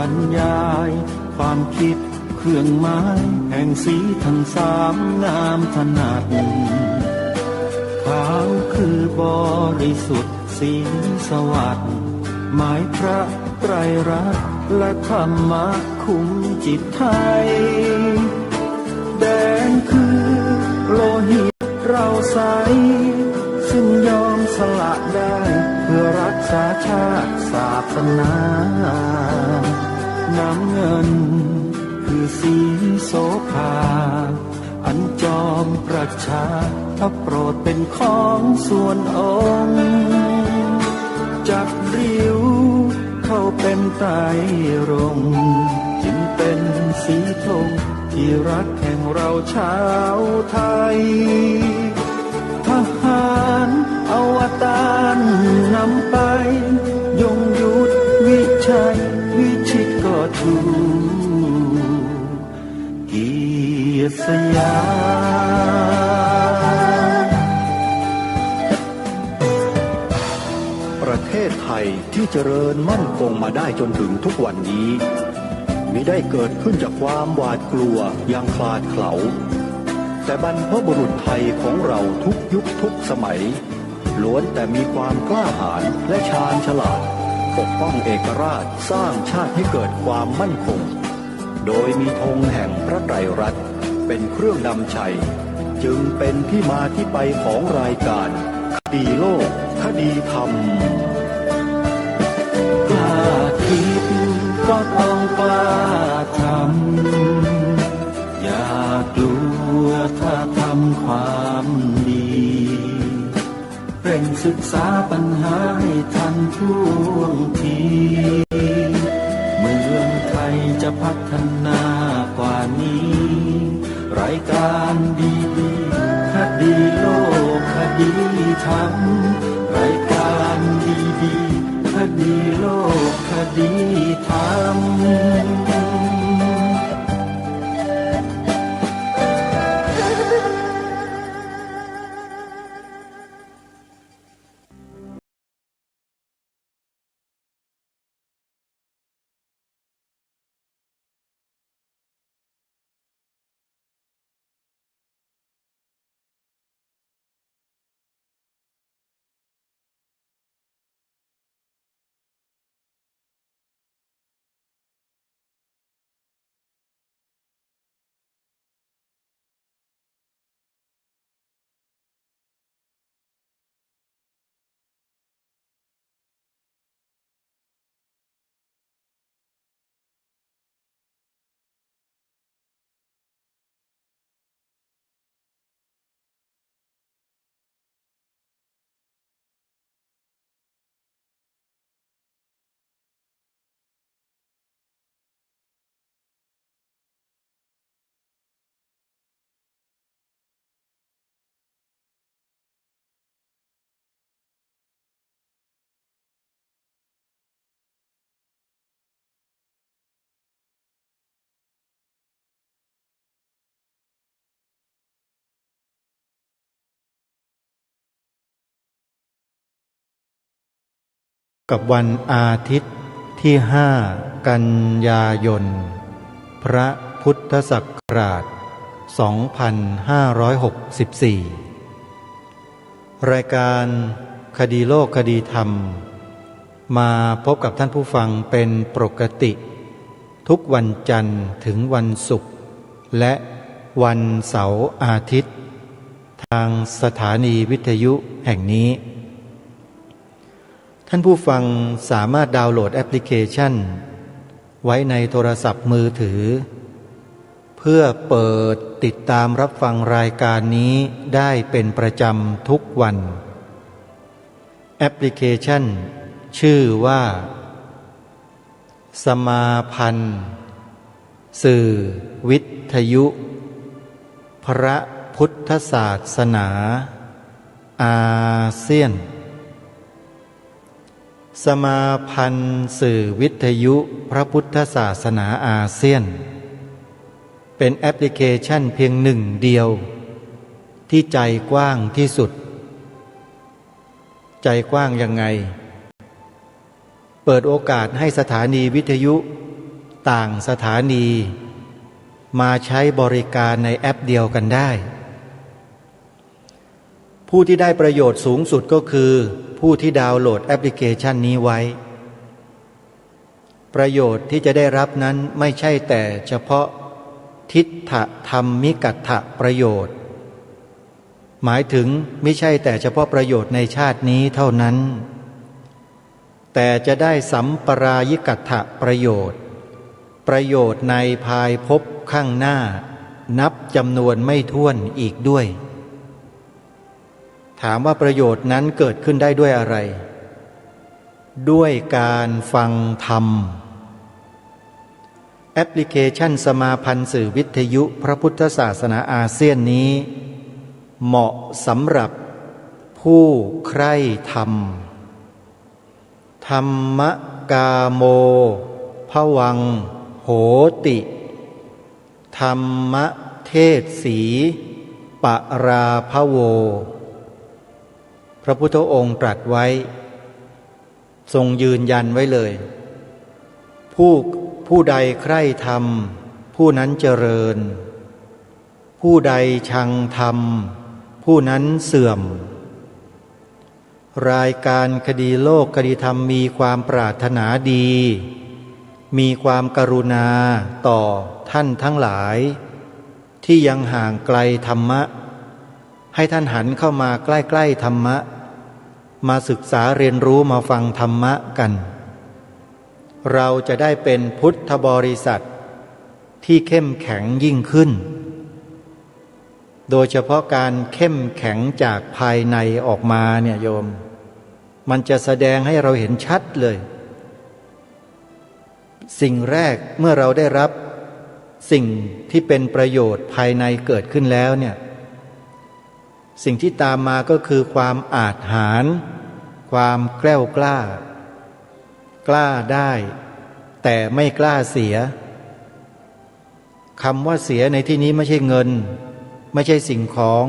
บรรยายความคิดเครื่องหมายแห่งสีทั้งสามงามถนัดขาวคือบริสุทธิ์สีสวัสดิ์หมายพระไตรรัตน์และธรรมะคุ้มจิตไทยแดงคือโลหิตเราใสซึ่งยอมสละได้เพื่อรักษาชาติศาสนาน้ำเงินคือสีโสภาอันจอมประชาถ้าโปรดเป็นของส่วนองค์จับริ้วเข้าเป็นไตรรงค์จึงเป็นสีธงที่รักแห่งเราชาวไทยทหารอวตารนำไปยงยุทธวิชัยวิชิตก็ถูเกียรติสยามประเทศไทยที่เจริญมั่นคงมาได้จนถึงทุกวันนี้มิได้เกิดขึ้นจากความหวาดกลัวอย่างคลาดเขลาแต่บรรพบุรุษไทยของเราทุกยุคทุกสมัยล้วนแต่มีความกล้าหาญและชาญฉลาดปกป้องเอกราชสร้างชาติให้เกิดความมั่นคงโดยมีธงแห่งพระไตรรัตน์เป็นเครื่องนำชัยจึงเป็นที่มาที่ไปของรายการคดีโลกคดีธรรมกล้าคิดก็ต้องกล้าทำอย่ากลัวถ้าทำความดีเร่งศึกษาปัญหาให้ทันท่วงทีเมืองไทยจะพัฒนากว่านี้รายการดีๆคดีโลกคดีธรรมรายการดีๆคดีโลกคดีธรรมกับวันอาทิตย์ที่5 กันยายน พระพุทธศักราช 2564 รายการคดีโลกคดีธรรมมาพบกับท่านผู้ฟังเป็นปกติทุกวันจันทร์ถึงวันศุกร์และวันเสาร์อาทิตย์ทางสถานีวิทยุแห่งนี้ท่านผู้ฟังสามารถดาวน์โหลดแอปพลิเคชันไว้ในโทรศัพท์มือถือเพื่อเปิดติดตามรับฟังรายการนี้ได้เป็นประจำทุกวันแอปพลิเคชันชื่อว่าสมาพันธ์สื่อวิทยุพระพุทธศาสนาอาเซียนสมาพันธ์สื่อวิทยุพระพุทธศาสนาอาเซียนเป็นแอปพลิเคชันเพียงหนึ่งเดียวที่ใจกว้างที่สุดใจกว้างยังไงเปิดโอกาสให้สถานีวิทยุ ต่างสถานีมาใช้บริการในแอปเดียวกันได้ผู้ที่ได้ประโยชน์สูงสุดก็คือผู้ที่ดาวน์โหลดแอปพลิเคชันนี้ไว้ประโยชน์ที่จะได้รับนั้นไม่ใช่แต่เฉพาะทิฏฐธรรมิกัตถประโยชน์หมายถึงไม่ใช่แต่เฉพาะประโยชน์ในชาตินี้เท่านั้นแต่จะได้สัมปรายิกัตถประโยชน์ประโยชน์ในภายภพข้างหน้านับจำนวนไม่ถ้วนอีกด้วยถามว่าประโยชน์นั้นเกิดขึ้นได้ด้วยอะไรด้วยการฟังธรรมแอปพลิเคชันสมาพันธ์สื่อวิทยุพระพุทธศาสนาอาเซียนนี้เหมาะสำหรับผู้ใคร่ธรรมธรรมกาโมภวังโหติธรรมเทศสีปราภโวพระพุทธองค์ตรัสไว้ทรงยืนยันไว้เลยผู้ใดใคร่ธรรมผู้นั้นเจริญผู้ใดชังธรรมผู้นั้นเสื่อมรายการคดีโลกคดีธรรมมีความปรารถนาดีมีความกรุณาต่อท่านทั้งหลายที่ยังห่างไกลธรรมะให้ท่านหันเข้ามาใกล้ๆธรรมะมาศึกษาเรียนรู้มาฟังธรรมะกันเราจะได้เป็นพุทธบริษัทที่เข้มแข็งยิ่งขึ้นโดยเฉพาะการเข้มแข็งจากภายในออกมาเนี่ยโยมมันจะแสดงให้เราเห็นชัดเลยสิ่งแรกเมื่อเราได้รับสิ่งที่เป็นประโยชน์ภายในเกิดขึ้นแล้วเนี่ยสิ่งที่ตามมาก็คือความอาจหาญความแกล้วกล้ากล้าได้แต่ไม่กล้าเสียคำว่าเสียในที่นี้ไม่ใช่เงินไม่ใช่สิ่งของ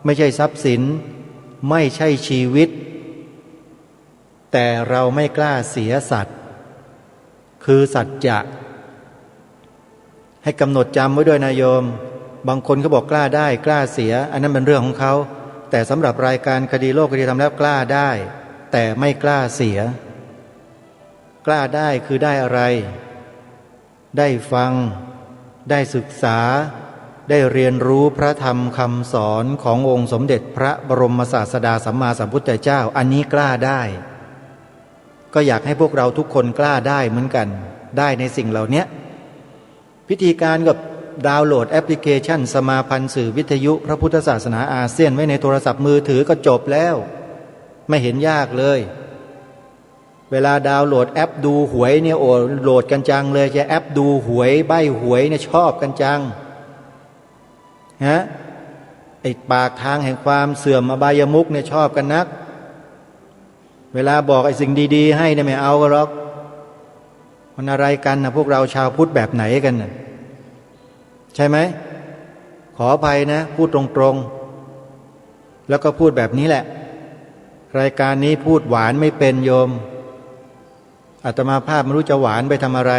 ไม่ใช่ทรัพย์สินไม่ใช่ชีวิตแต่เราไม่กล้าเสียสัตย์คือสัจจะให้กำหนดจำไว้ด้วยนะโยมบางคนเขาบอกกล้าได้กล้าเสียอันนั้นเป็นเรื่องของเขาแต่สำหรับรายการคดีโลกคดีธรรมแล้วกล้าได้แต่ไม่กล้าเสียกล้าได้คือได้อะไรได้ฟังได้ศึกษาได้เรียนรู้พระธรรมคำสอนขององค์สมเด็จพระบรมศาสดาสัมมาสัมพุทธเจ้าอันนี้กล้าได้ก็อยากให้พวกเราทุกคนกล้าได้เหมือนกันได้ในสิ่งเหล่านี้พิธีการกับดาวน์โหลดแอปพลิเคชันสมาพันธ์สื่อวิทยุพระพุทธศาสนาอาเซียนไว้ในโทรศัพท์มือถือก็จบแล้วไม่เห็นยากเลยเวลาดาวน์โหลดแอปดูหวยเนี่ยโอ้โหลดกันจังเลยจะแอปดูหวยใบ้หวยเนี่ยชอบกันจังฮะไอ้ปากทางแห่งความเสื่อมอบายมุขเนี่ยชอบกันนักเวลาบอกไอ้สิ่งดีๆให้เนี่ยไม่เอาก็หรอกมันอะไรกันนะพวกเราชาวพุทธแบบไหนกันนะใช่ไหมขออภัยนะพูดตรงๆแล้วก็พูดแบบนี้แหละรายการนี้พูดหวานไม่เป็นโยมอาตมาภาพไม่รู้จะหวานไปทำอะไร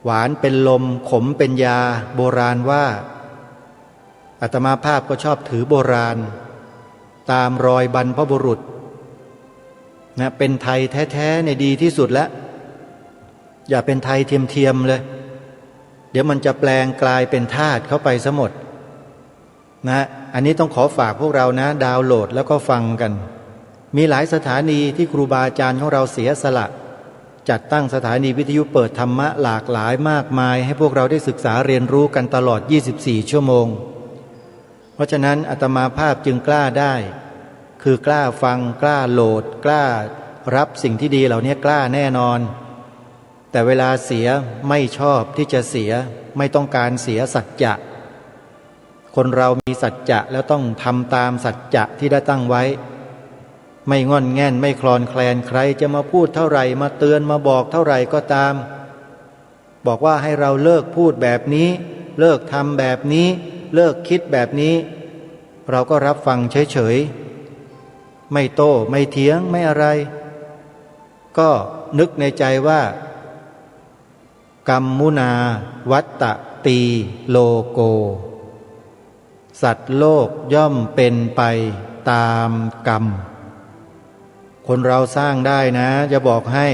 หวานเป็นลมขมเป็นยาโบราณว่าอาตมาภาพก็ชอบถือโบราณตามรอยบรรพบุรุษนะเป็นไทยแท้ๆในดีที่สุดแล้วอย่าเป็นไทยเทียมๆเลยเดี๋ยวมันจะแปลงกลายเป็นทาสเข้าไปซะหมดนะอันนี้ต้องขอฝากพวกเรานะดาวน์โหลดแล้วก็ฟังกันมีหลายสถานีที่ครูบาอาจารย์ของเราเสียสละจัดตั้งสถานีวิทยุเปิดธรรมะหลากหลายมากมายให้พวกเราได้ศึกษาเรียนรู้กันตลอด24ชั่วโมงเพราะฉะนั้นอาตมาภาพจึงกล้าได้คือกล้าฟังกล้าโหลดกล้ารับสิ่งที่ดีเหล่านี้กล้าแน่นอนแต่เวลาเสียไม่ชอบที่จะเสียไม่ต้องการเสียสัจจะคนเรามีสัจจะแล้วต้องทำตามสัจจะที่ได้ตั้งไว้ไม่งอนแง่นไม่คลอนแคลนใครจะมาพูดเท่าไหร่มาเตือนมาบอกเท่าไหร่ก็ตามบอกว่าให้เราเลิกพูดแบบนี้เลิกทำแบบนี้เลิกคิดแบบนี้เราก็รับฟังเฉยๆไม่โต้ไม่เถียงไม่อะไรก็นึกในใจว่า กัมมุนาวัตตตีโลโกสัตว์โลกย่อมเป็นไปตามกรรมคนเราสร้างได้นะจะบอกให้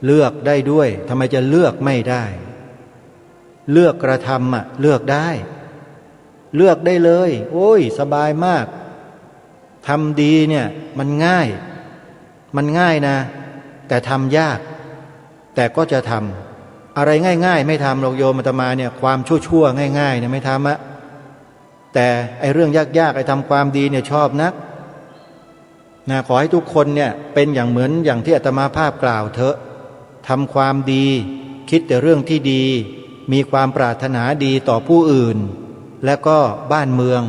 เลือกได้ด้วยทำไมจะเลือกไม่ได้เลือกกระทำเลือกได้เลือกได้เลยโอ้ยสบายมากทำดีเนี่ยมันง่ายนะแต่ทำยากแต่ก็จะทำอะไรง่ายๆไม่ทำหรอกโยมอาตมาเนี่ยความชั่วๆง่ายๆเนี่ยไม่ทำแต่ไอเรื่องยากๆไอทำความดีเนี่ยชอบนักนะขอให้ทุกคนเนี่ยเป็นเหมือนอย่างที่อาตมาภาพกล่าวเถอะทำความดีคิดแต่เรื่องที่ดีมีความปรารถนาดีต่อผู้อื่นและก็บ้านเมือง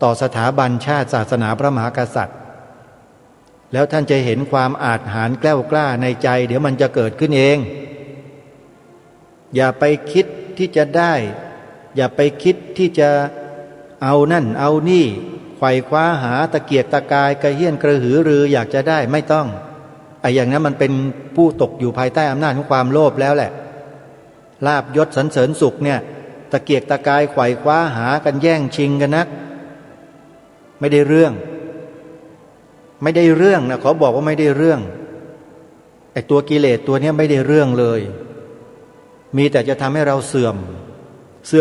ต่อสถาบันชาติศาสนาพระมหากษัตริย์แล้วท่านจะเห็นความอาจหาญแกล้วกล้าในใจเดี๋ยวมันจะเกิดขึ้นเองอย่าไปคิดที่จะได้อย่าไปคิดที่จะเอานั่นเอานี่ไขว่คว้าหาตะเกียกตะกายกระเฮี้ยนกระหือรืออยากจะได้ไม่ต้องไอ้อย่างนั้นมันเป็นผู้ตกอยู่ภายใต้อำนาจของความโลภแล้วแหละลาภยศสรรเสริญสุขเนี่ยตะเกียกตะกายไขว่คว้าหากันแย่งชิงกันนักไม่ได้เรื่องนะขอบอกว่าไม่ได้เรื่องไอ้ตัวกิเลสตัวนี้ไม่ได้เรื่องเลยมีแต่จะทำให้เราเสื่อ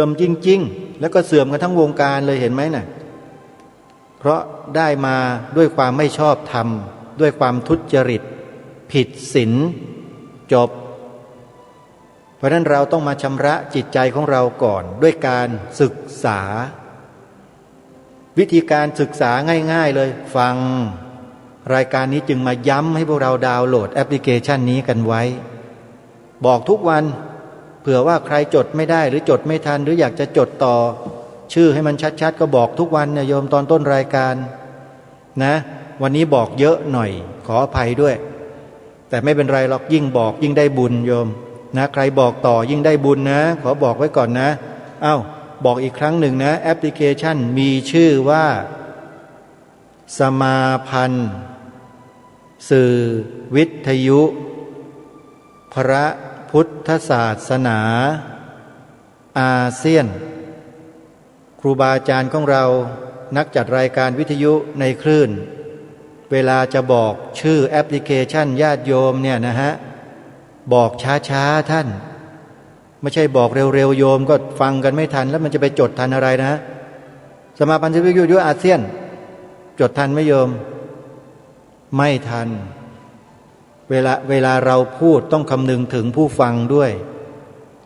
มจริงๆแล้วก็เสื่อมกันทั้งวงการเลยเห็นไหมน่ะเพราะได้มาด้วยความไม่ชอบธรรมด้วยความทุจริตผิดศีลจบเพราะนั้นเราต้องมาชำระจิตใจของเราก่อนด้วยการศึกษาวิธีการศึกษาง่ายๆเลยฟังรายการนี้จึงมาย้ำให้พวกเราดาวน์โหลดแอปพลิเคชันนี้กันไว้บอกทุกวันเผื่อว่าใครจดไม่ได้หรือจดไม่ทันหรืออยากจะจดต่อชื่อให้มันชัดๆก็บอกทุกวันนะโยมตอนต้นรายการนะวันนี้บอกเยอะหน่อยขออภัยด้วยแต่ไม่เป็นไรหรอกยิ่งบอกยิ่งได้บุญโยมนะใครบอกต่อยิ่งได้บุญนะขอบอกไว้ก่อนนะบอกอีกครั้งหนึ่งนะแอปพลิเคชันมีชื่อว่าสมาพันธ์สื่อวิทยุพระพุทธศาสนาอาเซียนครูบาอาจารย์ของเรานักจัดรายการวิทยุในคลื่นเวลาจะบอกชื่อแอปพลิเคชันญาติโยมเนี่ยนะฮะบอกช้าๆท่านไม่ใช่บอกเร็วๆโยมก็ฟังกันไม่ทันแล้วมันจะไปจดทันอะไรนะสมาพันธ์วิทยุอาเซียนจดทันไหมโยมไม่ทันเวลาเราพูดต้องคำนึงถึงผู้ฟังด้วย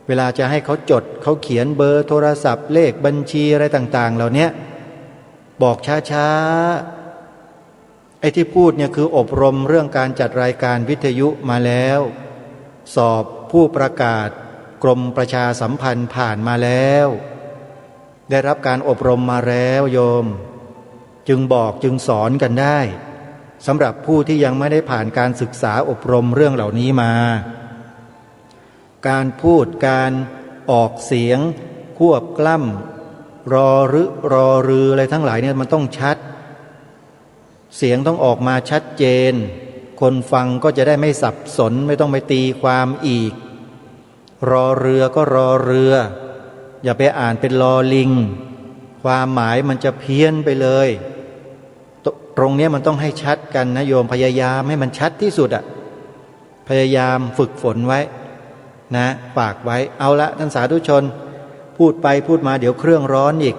เวลาจะให้เขาจดเขาเขียนเบอร์โทรศัพท์เลขบัญชีอะไรต่างๆเหล่านี้บอกช้าๆไอ้ที่พูดเนี่ยคืออบรมเรื่องการจัดรายการวิทยุมาแล้วสอบผู้ประกาศกรมประชาสัมพันธ์ผ่านมาแล้วได้รับการอบรมมาแล้วโยมจึงบอกจึงสอนกันได้สำหรับผู้ที่ยังไม่ได้ผ่านการศึกษาอบรมเรื่องเหล่านี้มาการพูดการออกเสียงควบกล้ำรอรืออะไรทั้งหลายเนี่ยมันต้องชัดเสียงต้องออกมาชัดเจนคนฟังก็จะได้ไม่สับสนไม่ต้องไปตีความอีกรอเรือก็รอเรืออย่าไปอ่านเป็นลอลิงความหมายมันจะเพี้ยนไปเลยตรงนี้มันต้องให้ชัดกันนะโยมพยายามให้มันชัดที่สุดพยายามฝึกฝนไว้นะฝากไว้เอาละท่านสาธุชนพูดไปพูดมาเดี๋ยวเครื่องร้อนอีก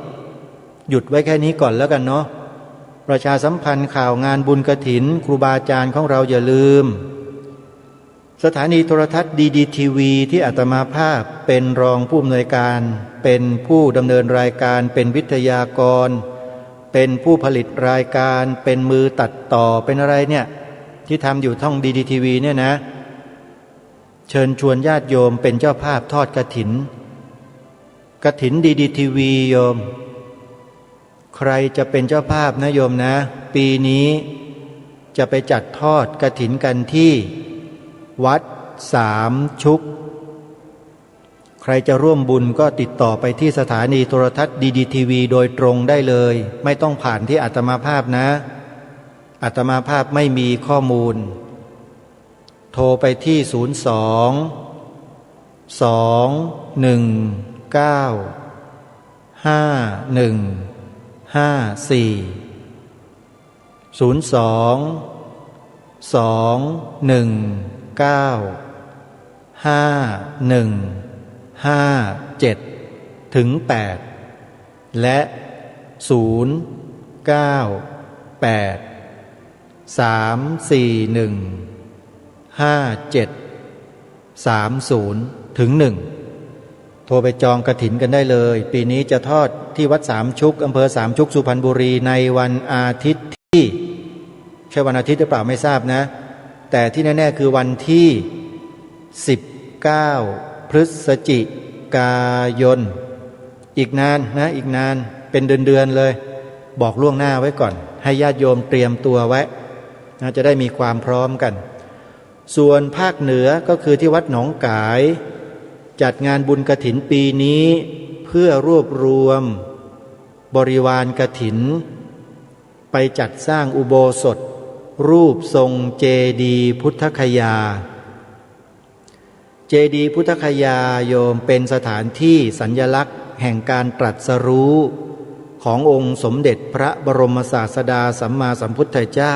หยุดไว้แค่นี้ก่อนแล้วกันเนาะประชาสัมพันธ์ข่าวงานบุญกฐินครูบาอาจารย์ของเราอย่าลืมสถานีโทรทัศน์ดีทีวีที่อาตมาภาพเป็นรองผู้อำนวยการเป็นผู้ดำเนินรายการเป็นวิทยากรเป็นผู้ผลิตรายการเป็นมือตัดต่อเป็นอะไรเนี่ยที่ทำอยู่ท่องดีทีวีเนี่ยนะเชิญชวนญาติโยมเป็นเจ้าภาพทอดกฐินดีทีวีโยมใครจะเป็นเจ้าภาพนะโยมนะปีนี้จะไปจัดทอดกฐินกันที่วัดสามชุกใครจะร่วมบุญก็ติดต่อไปที่สถานีโทรทัศน์ดีทีวีโดยตรงได้เลยไม่ต้องผ่านที่อาตมาภาพนะอาตมาภาพไม่มีข้อมูลโทรไปที่02 ถึง 8และถึง 1โทรไปจองกฐินกันได้เลยปีนี้จะทอดที่วัดสามชุกอำเภอสามชุกสุพรรณบุรีในวันอาทิตย์ที่ใช่วันอาทิตย์หรือเปล่าไม่ทราบนะแต่ที่แน่ๆคือวันที่19พฤศจิกายนอีกนานนะอีกนานเป็นเดือนๆเลยบอกล่วงหน้าไว้ก่อนให้ญาติโยมเตรียมตัวไว้นะจะได้มีความพร้อมกันส่วนภาคเหนือก็คือที่วัดหนองกายจัดงานบุญกฐินปีนี้เพื่อรวบรวมบริวารกฐินไปจัดสร้างอุโบสถรูปทรงเจดีย์พุทธคยาเจดีย์พุทธคยาโยมเป็นสถานที่สัญลักษณ์แห่งการตรัสรู้ขององค์สมเด็จพระบรมศาสดาสัมมาสัมพุทธเจ้า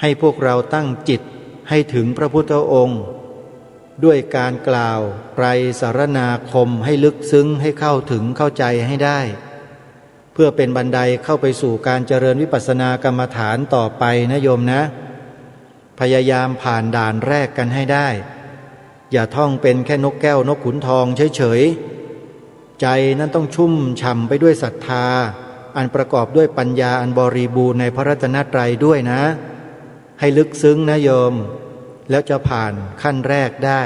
ให้พวกเราตั้งจิตให้ถึงพระพุทธองค์ด้วยการกล่าวไตรสรณาคมให้ลึกซึ้งให้เข้าถึงเข้าใจให้ได้เพื่อเป็นบันไดเข้าไปสู่การเจริญวิปัสสนากรรมฐานต่อไปนะโยมนะพยายามผ่านด่านแรกกันให้ได้อย่าท่องเป็นแค่นกแก้วนกขุนทองเฉยๆใจนั้นต้องชุ่มฉ่ำไปด้วยศรัทธาอันประกอบด้วยปัญญาอันบริบูรณ์ในพระรัตนตรัยด้วยนะให้ลึกซึ้งนะโยมแล้วจะผ่านขั้นแรกได้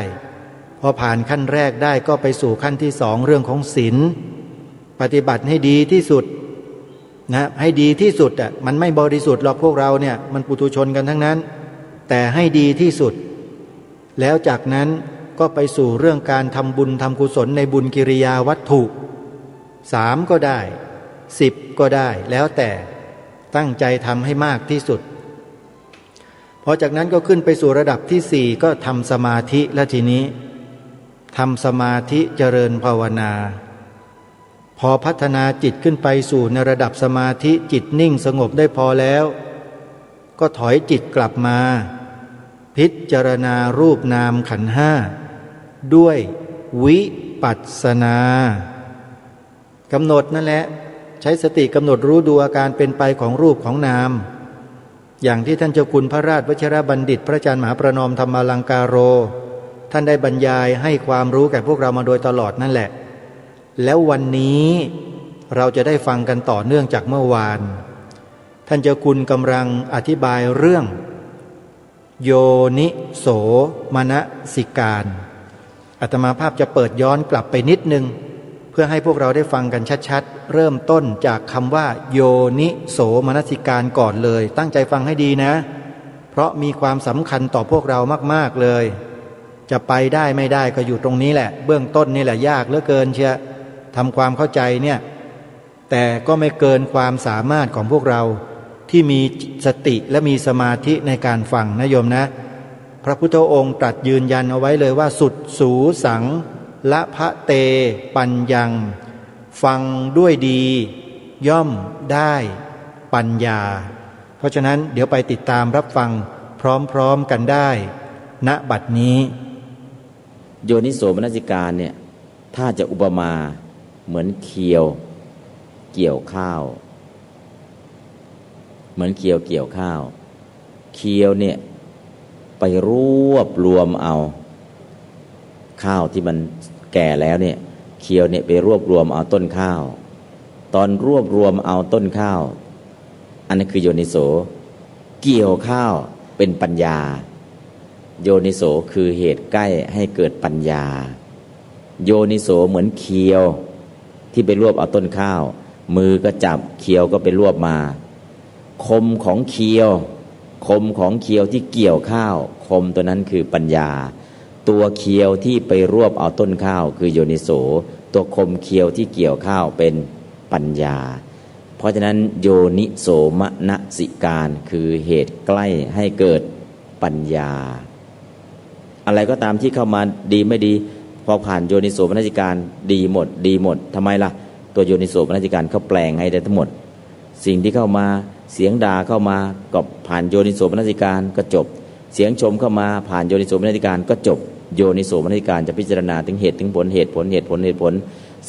พอผ่านขั้นแรกได้ก็ไปสู่ขั้นที่สองเรื่องของศีลปฏิบัติให้ดีที่สุดนะให้ดีที่สุดอ่ะมันไม่บริสุทธิ์หรอกพวกเราเนี่ยมันปุถุชนกันทั้งนั้นแต่ให้ดีที่สุดแล้วจากนั้นก็ไปสู่เรื่องการทำบุญทำกุศลในบุญกิริยาวัตถุ3ก็ได้10ก็ได้แล้วแต่ตั้งใจทำให้มากที่สุดพอจากนั้นก็ขึ้นไปสู่ระดับที่4ก็ทำสมาธิและทีนี้ทำสมาธิเจริญภาวนาพอพัฒนาจิตขึ้นไปสู่ในระดับสมาธิจิตนิ่งสงบได้พอแล้วก็ถอยจิตกลับมาพิจารณารูปนามขันธ์ห้าด้วยวิปัสสนากำหนดนั่นแหละใช้สติกำหนดรู้ดูอาการเป็นไปของรูปของนามอย่างที่ท่านเจ้าคุณพระราชวชิรบัณฑิตพระอาจารย์มหาประนอมธรรมาลังการโรท่านได้บรรยายให้ความรู้แก่พวกเรามาโดยตลอดนั่นแหละแล้ววันนี้เราจะได้ฟังกันต่อเนื่องจากเมื่อวานท่านเจ้าคุณกำลังอธิบายเรื่องโยนิโสมนสิการอาตมาภาพจะเปิดย้อนกลับไปนิดนึงเพื่อให้พวกเราได้ฟังกันชัดๆเริ่มต้นจากคำว่าโยนิโสมนสิการก่อนเลยตั้งใจฟังให้ดีนะเพราะมีความสำคัญต่อพวกเรามากๆเลยจะไปได้ไม่ได้ก็อยู่ตรงนี้แหละเบื้องต้นนี่แหละยากเหลือเกินเชียทำความเข้าใจเนี่ยแต่ก็ไม่เกินความสามารถของพวกเราที่มีสติและมีสมาธิในการฟังนะโยมนะพระพุทธองค์ตรัสยืนยันเอาไว้เลยว่าสุดสูสังละพะเตปัญญังฟังด้วยดีย่อมได้ปัญญาเพราะฉะนั้นเดี๋ยวไปติดตามรับฟังพร้อมๆกันได้ณบัดนี้โยนิโสมนสิการเนี่ยถ้าจะอุปมาเหมือนเคียวเกี่ยวข้าวเหมือนเคียวเกี่ยวข้าวเคียวเนี่ยไปรวบรวมเอาข้าวที่มันแก่แล้วเนี่ยเคียวเนี่ยไปรวบรวมเอาต้นข้าวตอนรวบรวมเอาต้นข้าวอันนั้นคือโยนิโสเกี่ยวข้าวเป็นปัญญาโยนิโสคือเหตุใกล้ให้เกิดปัญญาโยนิโสเหมือนเคียวที่ไปรวบเอาต้นข้าวมือก็จับเคียวก็ไปรวบมาคมของเคียวที่เกี่ยวข้าวคมตัวนั้นคือปัญญาตัวเคียวที่ไปรวบเอาต้นข้าวคือโยนิโสตัวคมเคียวที่เกี่ยวข้าวเป็นปัญญาเพราะฉะนั้นโยนิโสมนสิการคือเหตุใกล้ให้เกิดปัญญาอ อะไรก็ตามที่เข้ามาดีไม่ดีพอผ่านโยนิโสมนสิการดีหมดทำไมล่ะตัวโยนิโสมนสิการเขาแปลงให้ได้ทั้งหมดสิ่งที่เข้ามาเสียงด่าเข้ามาก็ผ่านโยนิโสมนสิการก็จบเสียงชมเข้ามาผ่านโยนิโสมนสิการก็จบโยนิโสมนสิการจะพิจารณาถึงเหตุถึงผลเหตุผล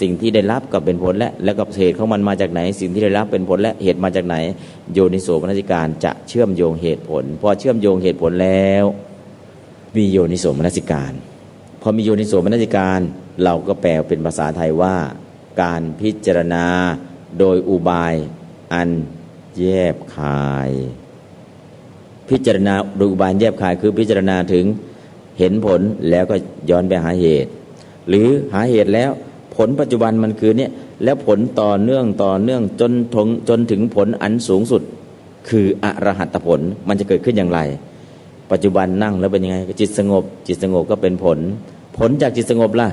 สิ่งที่ได้รับก็เป็นผลและก็เหตุของมันมาจากไหนสิ่งที่ได้รับเป็นผลและเหตุมาจากไหนโยนิโสมนสิการจะเชื่อมโยงเหตุผลพอเชื่อมโยงเหตุผลแล้วมีโยนิโสมนสิการพอมีโยนิโสมนสิการเราก็แปลเป็นภาษาไทยว่าการพิจารณาโดยอุบายอันแยบคายพิจารณาโดยอุบายแยบคายคือพิจารณาถึงเห็นผลแล้วก็ย้อนไปหาเหตุหรือหาเหตุแล้วผลปัจจุบันมันคือเนี่ยแล้วผลต่อเนื่องจนถึงผลอันสูงสุดคืออรหัตผลมันจะเกิดขึ้นอย่างไรปัจจุบันนั่งแล้วเป็นยังไงจิตสงบก็เป็นผลจากจิตสงบล่ะ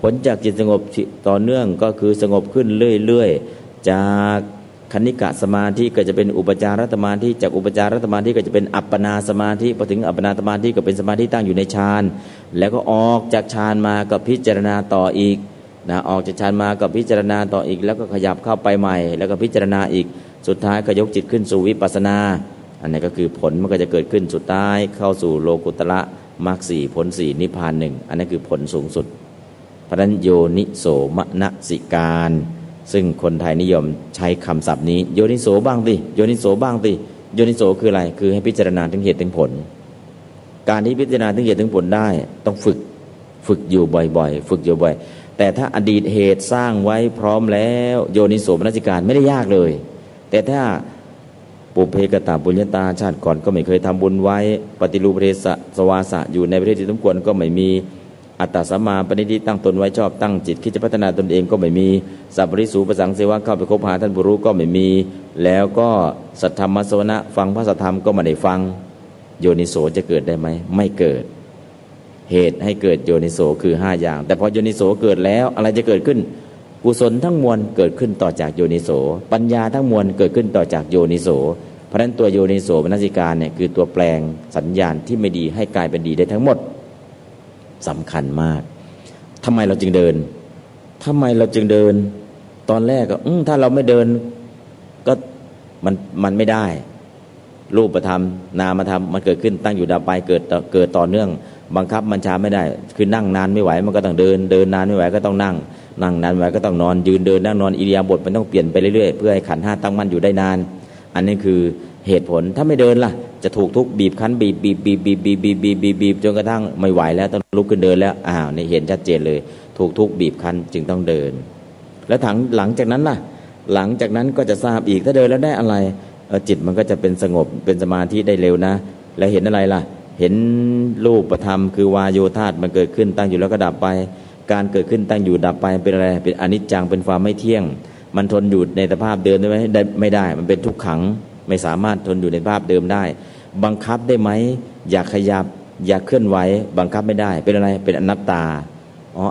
ผลจากจิตสงบต่อเนื่องก็คือสงบขึ้นเรื่อยๆจากคณิกะสมาธิก็จะเป็นอุปจารสมาธิจากอุปจารสมาธิก็จะเป็นอัปปนาสมาธิพอถึงอัปปนาสมาธิก็เป็นสมาธิตั้งอยู่ในฌานแล้วก็ออกจากฌานมาก็พิจารณาต่ออีกนะออกจากฌานมาก็พิจารณาต่ออีกแล้วก็ขยับเข้าไปใหม่แล้วก็พิจารณาอีกสุดท้ายก็ยกจิตขึ้นสู่วิปัสสนาอันนี้ก็คือผลมันก็จะเกิดขึ้นสุดท้ายเข้าสู่โลกุตระมรรค4ผล4นิพพาน1อันนั้นคือผลสูงสุดเพราะฉะนั้นโยนิโสมนสิการซึ่งคนไทยนิยมใช้คำศัพท์นี้โยนิโสบ้างสิโยนิโสบ้างสิโยนิโสคืออะไรคือให้พิจารณาถึงเหตุถึงผลการที่พิจารณาถึงเหตุถึงผลได้ต้องฝึกอยู่บ่อยๆฝึกอยู่บ่อยแต่ถ้าอดีตเหตุสร้างไว้พร้อมแล้วโยนิโสมนสิการไม่ได้ยากเลยแต่ถ้าปุเพกตปุญญาตาชาติก่อนก็ไม่เคยทำบุญไว้ปฏิรูปประเทศสวาสะอยู่ในประเทศที่สมควรก็ไม่มีอัตตสัมมาปณิธิตั้งตนไว้ชอบตั้งจิตคิดจะพัฒนาตนเองก็ไม่มีสัพพริสูปสังเสวะเข้าไปคบหาท่านผู้รู้ก็ไม่มีแล้วก็สัทธรรมสวนะฟังพระสัทธรรมก็ไม่ได้ฟังโยนิโสจะเกิดได้ไหมไม่เกิดเหตุให้เกิดโยนิโสคือ5อย่างแต่พอโยนิโสเกิดแล้วอะไรจะเกิดขึ้นกุศลทั้งมวลเกิดขึ้นต่อจากโยนิโสปัญญาทั้งมวลเกิดขึ้นต่อจากโยนิโสเพราะฉะนั้นตัวโยนิโสมนสิการเนี่ยคือตัวแปลงสัญญาณที่ไม่ดีให้กลายเป็นดีได้ทั้งหมดสำคัญมากทำไมเราจึงเดินตอนแรกก็ถ้าเราไม่เดินก็มันไม่ได้รูปธรรมนามธรรมมันเกิดขึ้นตั้งอยู่ดับไปเกิดต่อเนื่องบังคับบัญชาไม่ได้คือนั่งนานไม่ไหวมันก็ต้องเดินนานไม่ไหวก็ต้องนั่งนานไม่ไหวก็ต้องนอนยืนเดินนั่งนอนอิริยาบถมันต้องเปลี่ยนไปเรื่อยๆเพื่อให้ขันธ์5ตั้งมั่นอยู่ได้นานอันนี้คือเหตุผลถ้าไม่เดินล่ะจะถูกทุกบีบคั้นบีบจนกระทั่งไม่ไหวแล้วต้องลุกขึ้นเดินแล้วนี่เห็นชัดเจนเลยถูกทุกบีบคั้นจึงต้องเดินแล้วหลังจากนั้นล่ะหลังจากนั้นก็จะทราบอีกถ้าเดินแล้วได้อะไรจิตมันก็จะเป็นสงบเป็นสมาธิได้เร็วนะแล้วเห็นอะไรล่ะเห็นรูปธรรมคือวายโยธาตุมันเกิดขึ้นตั้งอยู่แล้วก็ดับไปการเกิดขึ้นตั้งอยู่ดับไปเป็นอะไรเป็นอนิจจังเป็นความไม่เที่ยงมันทนอยู่ในสภาพเดิมได้ไหมไม่ได้มันเป็นทุกขังไม่สามารถทนอยู่ในภาพเดิมได้บังคับได้ไหมอยากขยับอยากเคลื่อนไหวบังคับไม่ได้เป็นอะไรเป็นอนัตตา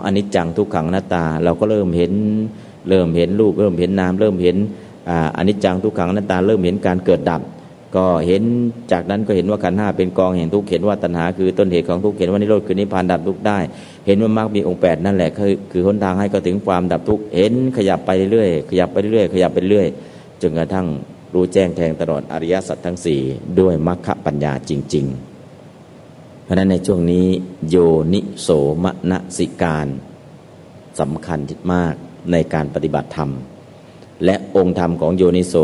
อนิจจังทุกขังอนัตตาเราก็เริ่มเห็นรูปเริ่มเห็นนามเริ่มเห็นอนิจจังทุกขังอนัตตาเริ่มเห็นการเกิดดับก็เห็นจากนั้นก็เห็นว่าขันธ์5เป็นกองแห่งทุกข์เห็นว่าตัณหาคือต้นเหตุของทุกข์เห็นว่านิโรธคือนิพพานดับทุกข์ได้เห็นว่ามรรคมีองค์8นั่นแหละคือหนทางให้เข้าถึงความดับทุกข์เห็นขยับไปเรื่อยขยับไปเรื่อยจนกระทั่งรู้แจ้งแทงตลอดอริยสัจทั้ง4ด้วยมรรคปัญญาจริงๆเพราะฉะนั้นในช่วงนี้โยนิโสมนสิการสำคัญมากในการปฏิบัติธรรมและองค์ธรรมของโยนิโส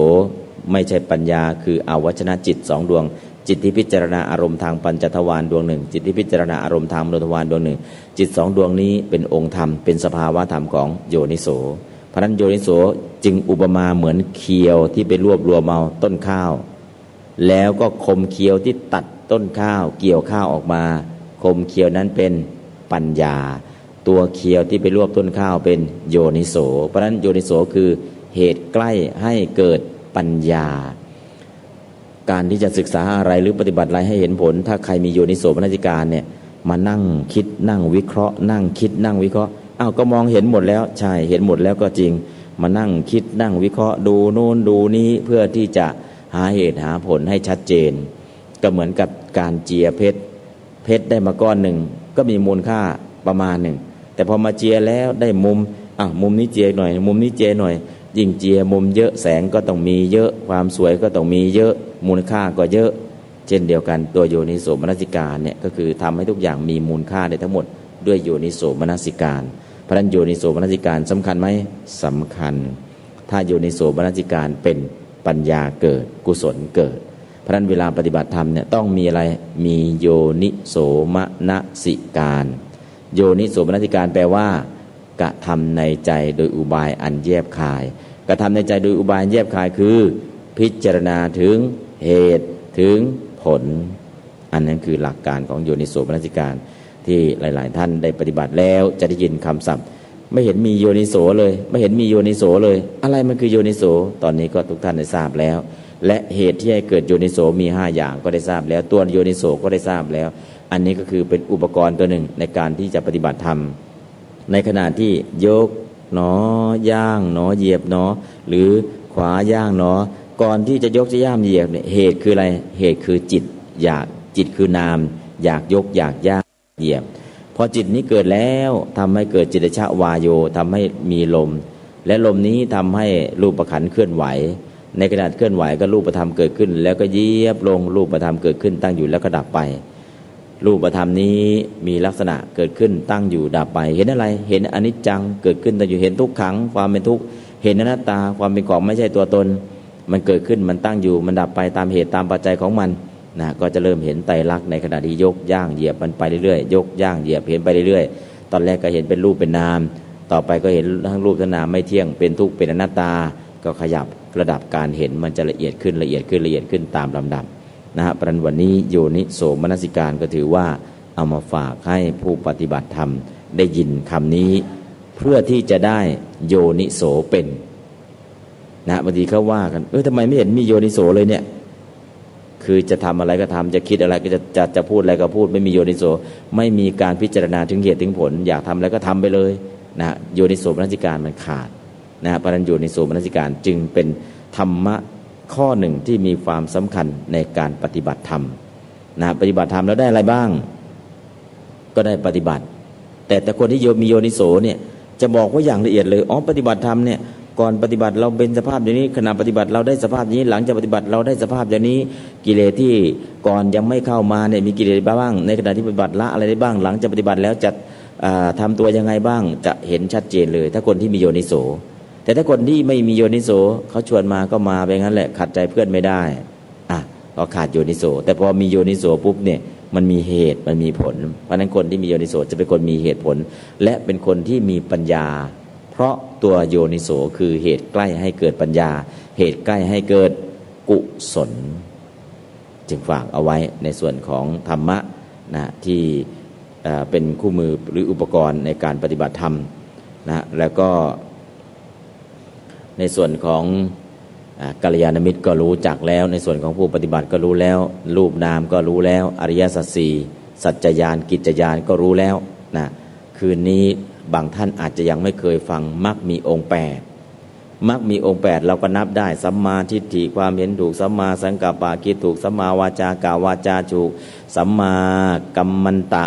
ไม่ใช่ปัญญาคืออวชนะจิต2ดวงจิตที่พิจารณาอารมณ์ทางปัญจทวารดวงหนึ่งจิตที่พิจารณาอารมณ์ทางมโนทวารดวงหนึ่งจิต2ดวงนี้เป็นองค์ธรรมเป็นสภาวะธรรมของโยนิโสเพราะฉะนั้นโยนิโสจึงอุปมาเหมือนเคียวที่ไปรวบรวมเอาต้นข้าวแล้วก็คมเคียวที่ตัดต้นข้าวเกี่ยวข้าวออกมาคมเคียวนั้นเป็นปัญญาตัวเคียวที่ไปรวบต้นข้าวเป็นโยนิโสเพราะฉะนั้นโยนิโสคือเหตุใกล้ให้เกิดปัญญาการที่จะศึกษาอะไรหรือปฏิบัติอะไรให้เห็นผลถ้าใครมีโยนิโสมนสิการเนี่ยมานั่งคิดนั่งวิเคราะห์นั่งคิดนั่งวิเคราะห์ก็มองเห็นหมดแล้วใช่เห็นหมดแล้วก็จริงมานั่งคิดนั่งวิเคราะห์ดูโน่นดูนี้เพื่อที่จะหาเหตุหาผลให้ชัดเจนก็เหมือนกับการเจียเพชรได้มาก้อนหนึ่ง ก็มีมูลค่าประมาณหนึ่งแต่พอมาเจียแล้วได้มุมมุมนี้เจียหน่อยมุมนี้เจียหน่อยยิ่งเจียมุมเยอะแสงก็ต้องมีเยอะความสวยก็ต้องมีเยอะมูลค่าก็เยอะเช่นเดียวกันตัวโยนิโสมนสิการเนี่ยก็คือทำให้ทุกอย่างมีมูลค่าได้ทั้งหมดด้วยโยนิโสมนสิการเพราะฉะนั้นโยนิโสมนสิการสำคัญไหมสำคัญถ้าโยนิโสมนสิการเป็นปัญญาเกิดกุศลเกิดเพราะฉะนั้นเวลาปฏิบัติธรรมเนี่ยต้องมีอะไรมีโยนิโสมนสิการโยนิโสมนสิการแปลว่ากระทำในใจโดยอุบายอันแยบคายกระทำในใจโดยอุบายแยบคายคือพิจารณาถึงเหตุถึงผลอันนั้นคือหลักการของโยนิโสมนสิการที่หลายๆท่านได้ปฏิบัติแล้วจะได้ยินคำศัพท์ไม่เห็นมีโยนิโสเลยไม่เห็นมีโยนิโสเลยอะไรมันคือโยนิโสตอนนี้ก็ทุกท่านได้ทราบแล้วและเหตุที่ให้เกิดโยนิโสมี5อย่างก็ได้ทราบแล้วตัวโยนิโสก็ได้ทราบแล้วอันนี้ก็คือเป็นอุปกรณ์ตัวหนึ่งในการที่จะปฏิบัติธรรมในขณะที่ยกหนอย่างหนอเหยียบหนอหรือขวาย่างหนอก่อนที่จะยกจะย่ามเหยียบเนี่ยเหตุคืออะไรเหตุคือจิตอยากจิตคือนามอยากยกอยากย่างเหยียบพอจิตนี้เกิดแล้วทำให้เกิดจิตชะวาโยทำให้มีลมและลมนี้ทำให้รูปขันธ์เคลื่อนไหวในขณะเคลื่อนไหวก็รูปธรรมเกิดขึ้นแล้วก็เหยียบลงรูปธรรมเกิดขึ้นตั้งอยู่แล้วก็ดับไปรูปธรรมนี้มีลักษณะเกิดขึ้นตั้งอยู่ดับไปเห็นอะไรเห็นอนิจจังเกิดขึ้นตั้งอยู่เห็นทุกขังความเป็นทุกข์เห็นอนัตตาความเป็นของไม่ใช่ตัวตนมันเกิดขึ้นมันตั้งอยู่มันดับไปตามเหตุตามปัจจัยของมันนะก็จะเริ่มเห็นไตรลักษณ์ในขณะที่ยกย่างเหยียบมันไปเรื่อยๆยกย่างเหยียบเห็นไปเรื่อยๆตอนแรกก็เห็นเป็นรูปเป็นนามต่อไปก็เห็นทั้งรูปทั้งนามไม่เที่ยงเป็นทุกข์เป็นอนัตตาก็ขยับระดับการเห็นมันจะละเอียดขึ้นละเอียดขึ้นละเอียดขึ้นตามลำดับนะฮะประวันนี้โยนิโสมนสิการก็ถือว่าเอามาฝากให้ผู้ปฏิบัติธรรมได้ยินคำนี้เพื่อที่จะได้โยนิโสเป็นนะบางทีเขาว่ากันทำไมไม่เห็นมีโยนิโสเลยเนี่ยคือจะทำอะไรก็ทำจะคิดอะไรก็จะพูดอะไรก็พูดไม่มีโยนิโสไม่มีการพิจารณาถึงเหตุถึงผลอยากทำอะไรก็ทำไปเลยนะโยนิโสมนสิการมันขาดนะเพราะฉะนั้นโยนิโสมนสิการจึงเป็นธรรมะข้อหนึ่งที่มีความสำคัญในการปฏิบัติธรรมนะปฏิบัติธรรมแล้วได้อะไรบ้างก็ได้ปฏิบัติแต่คนที่มีโยนิโสเนี่ยจะบอกว่าอย่างละเอียดเลยปฏิบัติธรรมเนี่ยก่อนปฏิบัติเราเป็นสภาพอย่างนี้ขณะปฏิบัติเราได้สภาพอย่างนี้หลังจากปฏิบัติเราได้สภาพอย่างนี้กิเลสที่ก่อนยังไม่เข้ามาเนี่ยมีกิเลสบ้างในขณะที่ปฏิบัติละอะไรได้บ้างหลังจากปฏิบัติแล้วจะทำตัวยังไงบ้างจะเห็นชัดเจนเลยถ้าคนที่มีโยนิโสแต่ถ้าคนที่ไม่มีโยนิโสเขาชวนมาก็มาไปงั้นแหละขัดใจเพื่อนไม่ได้ก็ขาดโยนิโสแต่พอมีโยนิโสปุ๊บเนี่ยมันมีเหตุมันมีผลเพราะนั้นคนที่มีโยนิโสจะเป็นคนมีเหตุผลและเป็นคนที่มีปัญญาเพราะตัวโยนิโสคือเหตุใกล้ให้เกิดปัญญาเหตุใกล้ให้เกิดกุศลจึงฝากเอาไว้ในส่วนของธรรมะนะที่เป็นคู่มือหรืออุปกรณ์ในการปฏิบัติธรรมนะแล้วก็ในส่วนของกัลยาณมิตรก็รู้จักแล้วในส่วนของผู้ปฏิบัติก็รู้แล้วรูปนามก็รู้แล้วอริยสัจสี่สัจจญาณกิจญาณก็รู้แล้วนะคืนนี้บางท่านอาจจะยังไม่เคยฟังมรรคมีองค์8มรรคมีองค์8เราก็นับได้สัมมาทิฏฐิความเห็นถูกสัมมาสังกัปปะคิดถูกสัมมาวาจากล่าววาจาถูกสัมมากัมมันตะ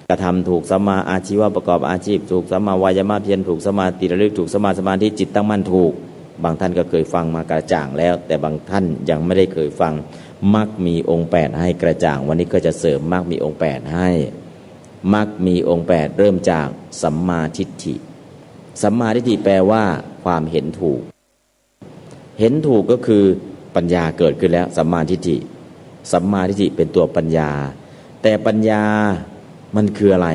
กระทำถูกสัมมาอาชีวะประกอบอาชีพถูกสัมมาวายามะเพียรถูกสัมมาติระลึกถูกสัมมาสมาธิจิตตั้งมั่นถูกบางท่านก็เคยฟังมากระจ่างแล้วแต่บางท่านยังไม่ได้เคยฟังมรรคมีองค์8ให้กระจ่างวันนี้ก็จะเสริมมรรคมีองค์8ให้มรรคมีองค์8เริ่มจากสัมมาทิฏฐิสัมมาทิฏฐิแปลว่าความเห็นถูกเห็นถูกก็คือปัญญาเกิดขึ้นแล้วสัมมาทิฏฐิสัมมาทิฏฐิเป็นตัวปัญญาแต่ปัญญามันคืออะไร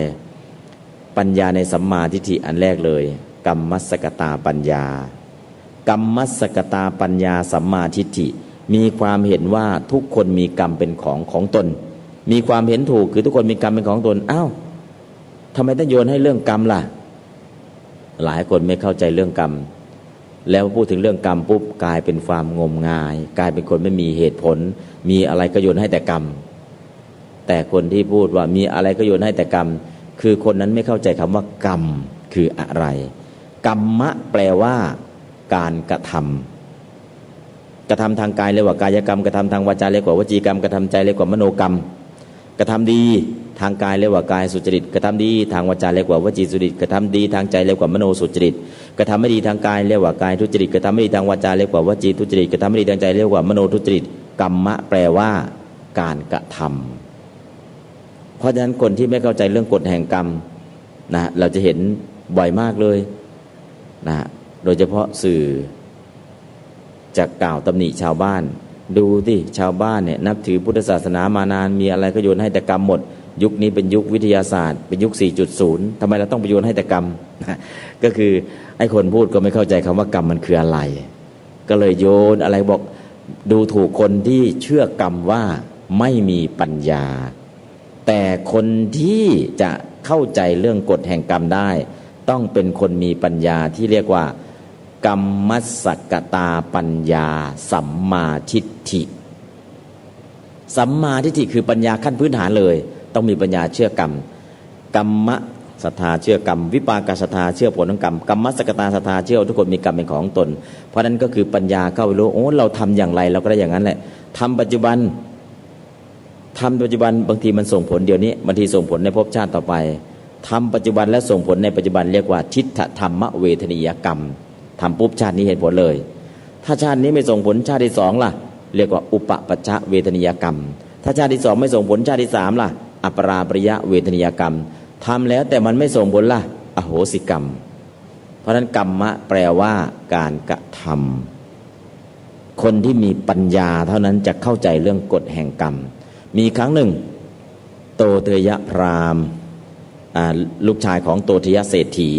ปัญญาในสัมมาทิฏฐิอันแรกเลยกัมมัสสกตาปัญญากัมมัสสกตาปัญญาสัมมาทิฏฐิมีความเห็นว่าทุกคนมีกรรมเป็นของตนมีความเห็นถูกคือทุกคนมีกรรมเป็นของตนทำไมต้องโยนให้เรื่องกรรมล่ะหลายคนไม่เข้าใจเรื่องกรรมแล้วพูดถึงเรื่องกรรมปุ๊บกลายเป็นความงมงายกลายเป็นคนไม่มีเหตุผลมีอะไรก็โยนให้แต่กรรมแต่คนที่พูดว่ามีอะไรก็โยนให้แต่กรรมคือคนนั้นไม่เข้าใจคำว่ากรรมคืออะไรกรรมะแปลว่าการกระทำทางกายเรียกว่ากายกรรมกระทำทางวาจาเรียกว่าวจีกรรมกระทำใจเรียกว่ามโนกรรมกระทำดีท ทางกายเรียกว่ากายสุจริตกระทำดีทางวาจาเรียกว่าวจีสุจริตกระทำดีทางใจเรียกว่ามโนสุจริตกระทำไม่ดีทางกายเรียกว่ากายทุจริตกระทำไม่ดีทางวาจาเรียกว่าวจีทุจริตกระทำไม่ดีทางใจเรียกว่ามโนทุจริตกรรมะแปลว่าการกระทำเพราะฉะนั้นคนที่ไม่เข้าใจเรื่องกฎแห่งกรรมนะเราจะเห็นบ่อยมากเลยนะโดยเฉพาะสื่อจะกล่าวตำหนิชาวบ้านดูที่ชาวบ้านเนี่ยนับถือพุทธศาสนามานานมีอะไรก็โยนให้แต่กรรมหมดยุคนี้เป็นยุควิทยาศาสตร์เป็นยุค 4.0 ทำไมเราต้องไปโยนให้แต่กรรมก็คือไอ้คนพูดก็ไม่เข้าใจคำว่ากรรมมันคืออะไรก็เลยโยนอะไรบอกดูถูกคนที่เชื่อกรรมว่าไม่มีปัญญาแต่คนที่จะเข้าใจเรื่องกฎแห่งกรรมได้ต้องเป็นคนมีปัญญาที่เรียกว่ากรรมสักกตาปัญญาสัมมาทิฏฐิสัมมาทิฏฐิคือปัญญาขั้นพื้นฐานเลยต้องมีปัญญาเชื่อกรรมกรรมศรัทธาเชื่อกรรมวิปากศรัทธาเชื่อผลของกรรมกรรมสักกตาศรัทธาเชื่อทุกคนมีกรรมเป็นของตนเพราะนั้นก็คือปัญญาเข้าไปรู้โอ้เราทำอย่างไรเราก็ได้อย่างนั้นแหละทำปัจจุบันบางทีมันส่งผลเดี๋ยวนี้บางทีส่งผลในภพชาติต่อไปทำปัจจุบันและส่งผลในปัจจุบันเรียกว่าทิฏฐธรรมเวทนียกรรมทำปุ๊บชาตินี้เห็นผลเลยถ้าชาตินี้ไม่ส่งผลชาติที่สองล่ะเรียกว่าอุปปัชชะเวทนียกรรมถ้าชาติที่สองไม่ส่งผลชาติที่สามล่ะอัปราปริยะเวทนียกรรมทำแล้วแต่มันไม่ส่งผลล่ะอโหสิกรรมเพราะฉะนั้นกรรมะแปลว่าการกระทำคนที่มีปัญญาเท่านั้นจะเข้าใจเรื่องกฎแห่งกรรมมีครั้งหนึ่งโตเทยพราหมณ์ลูกชายของโตเทยเศรษฐี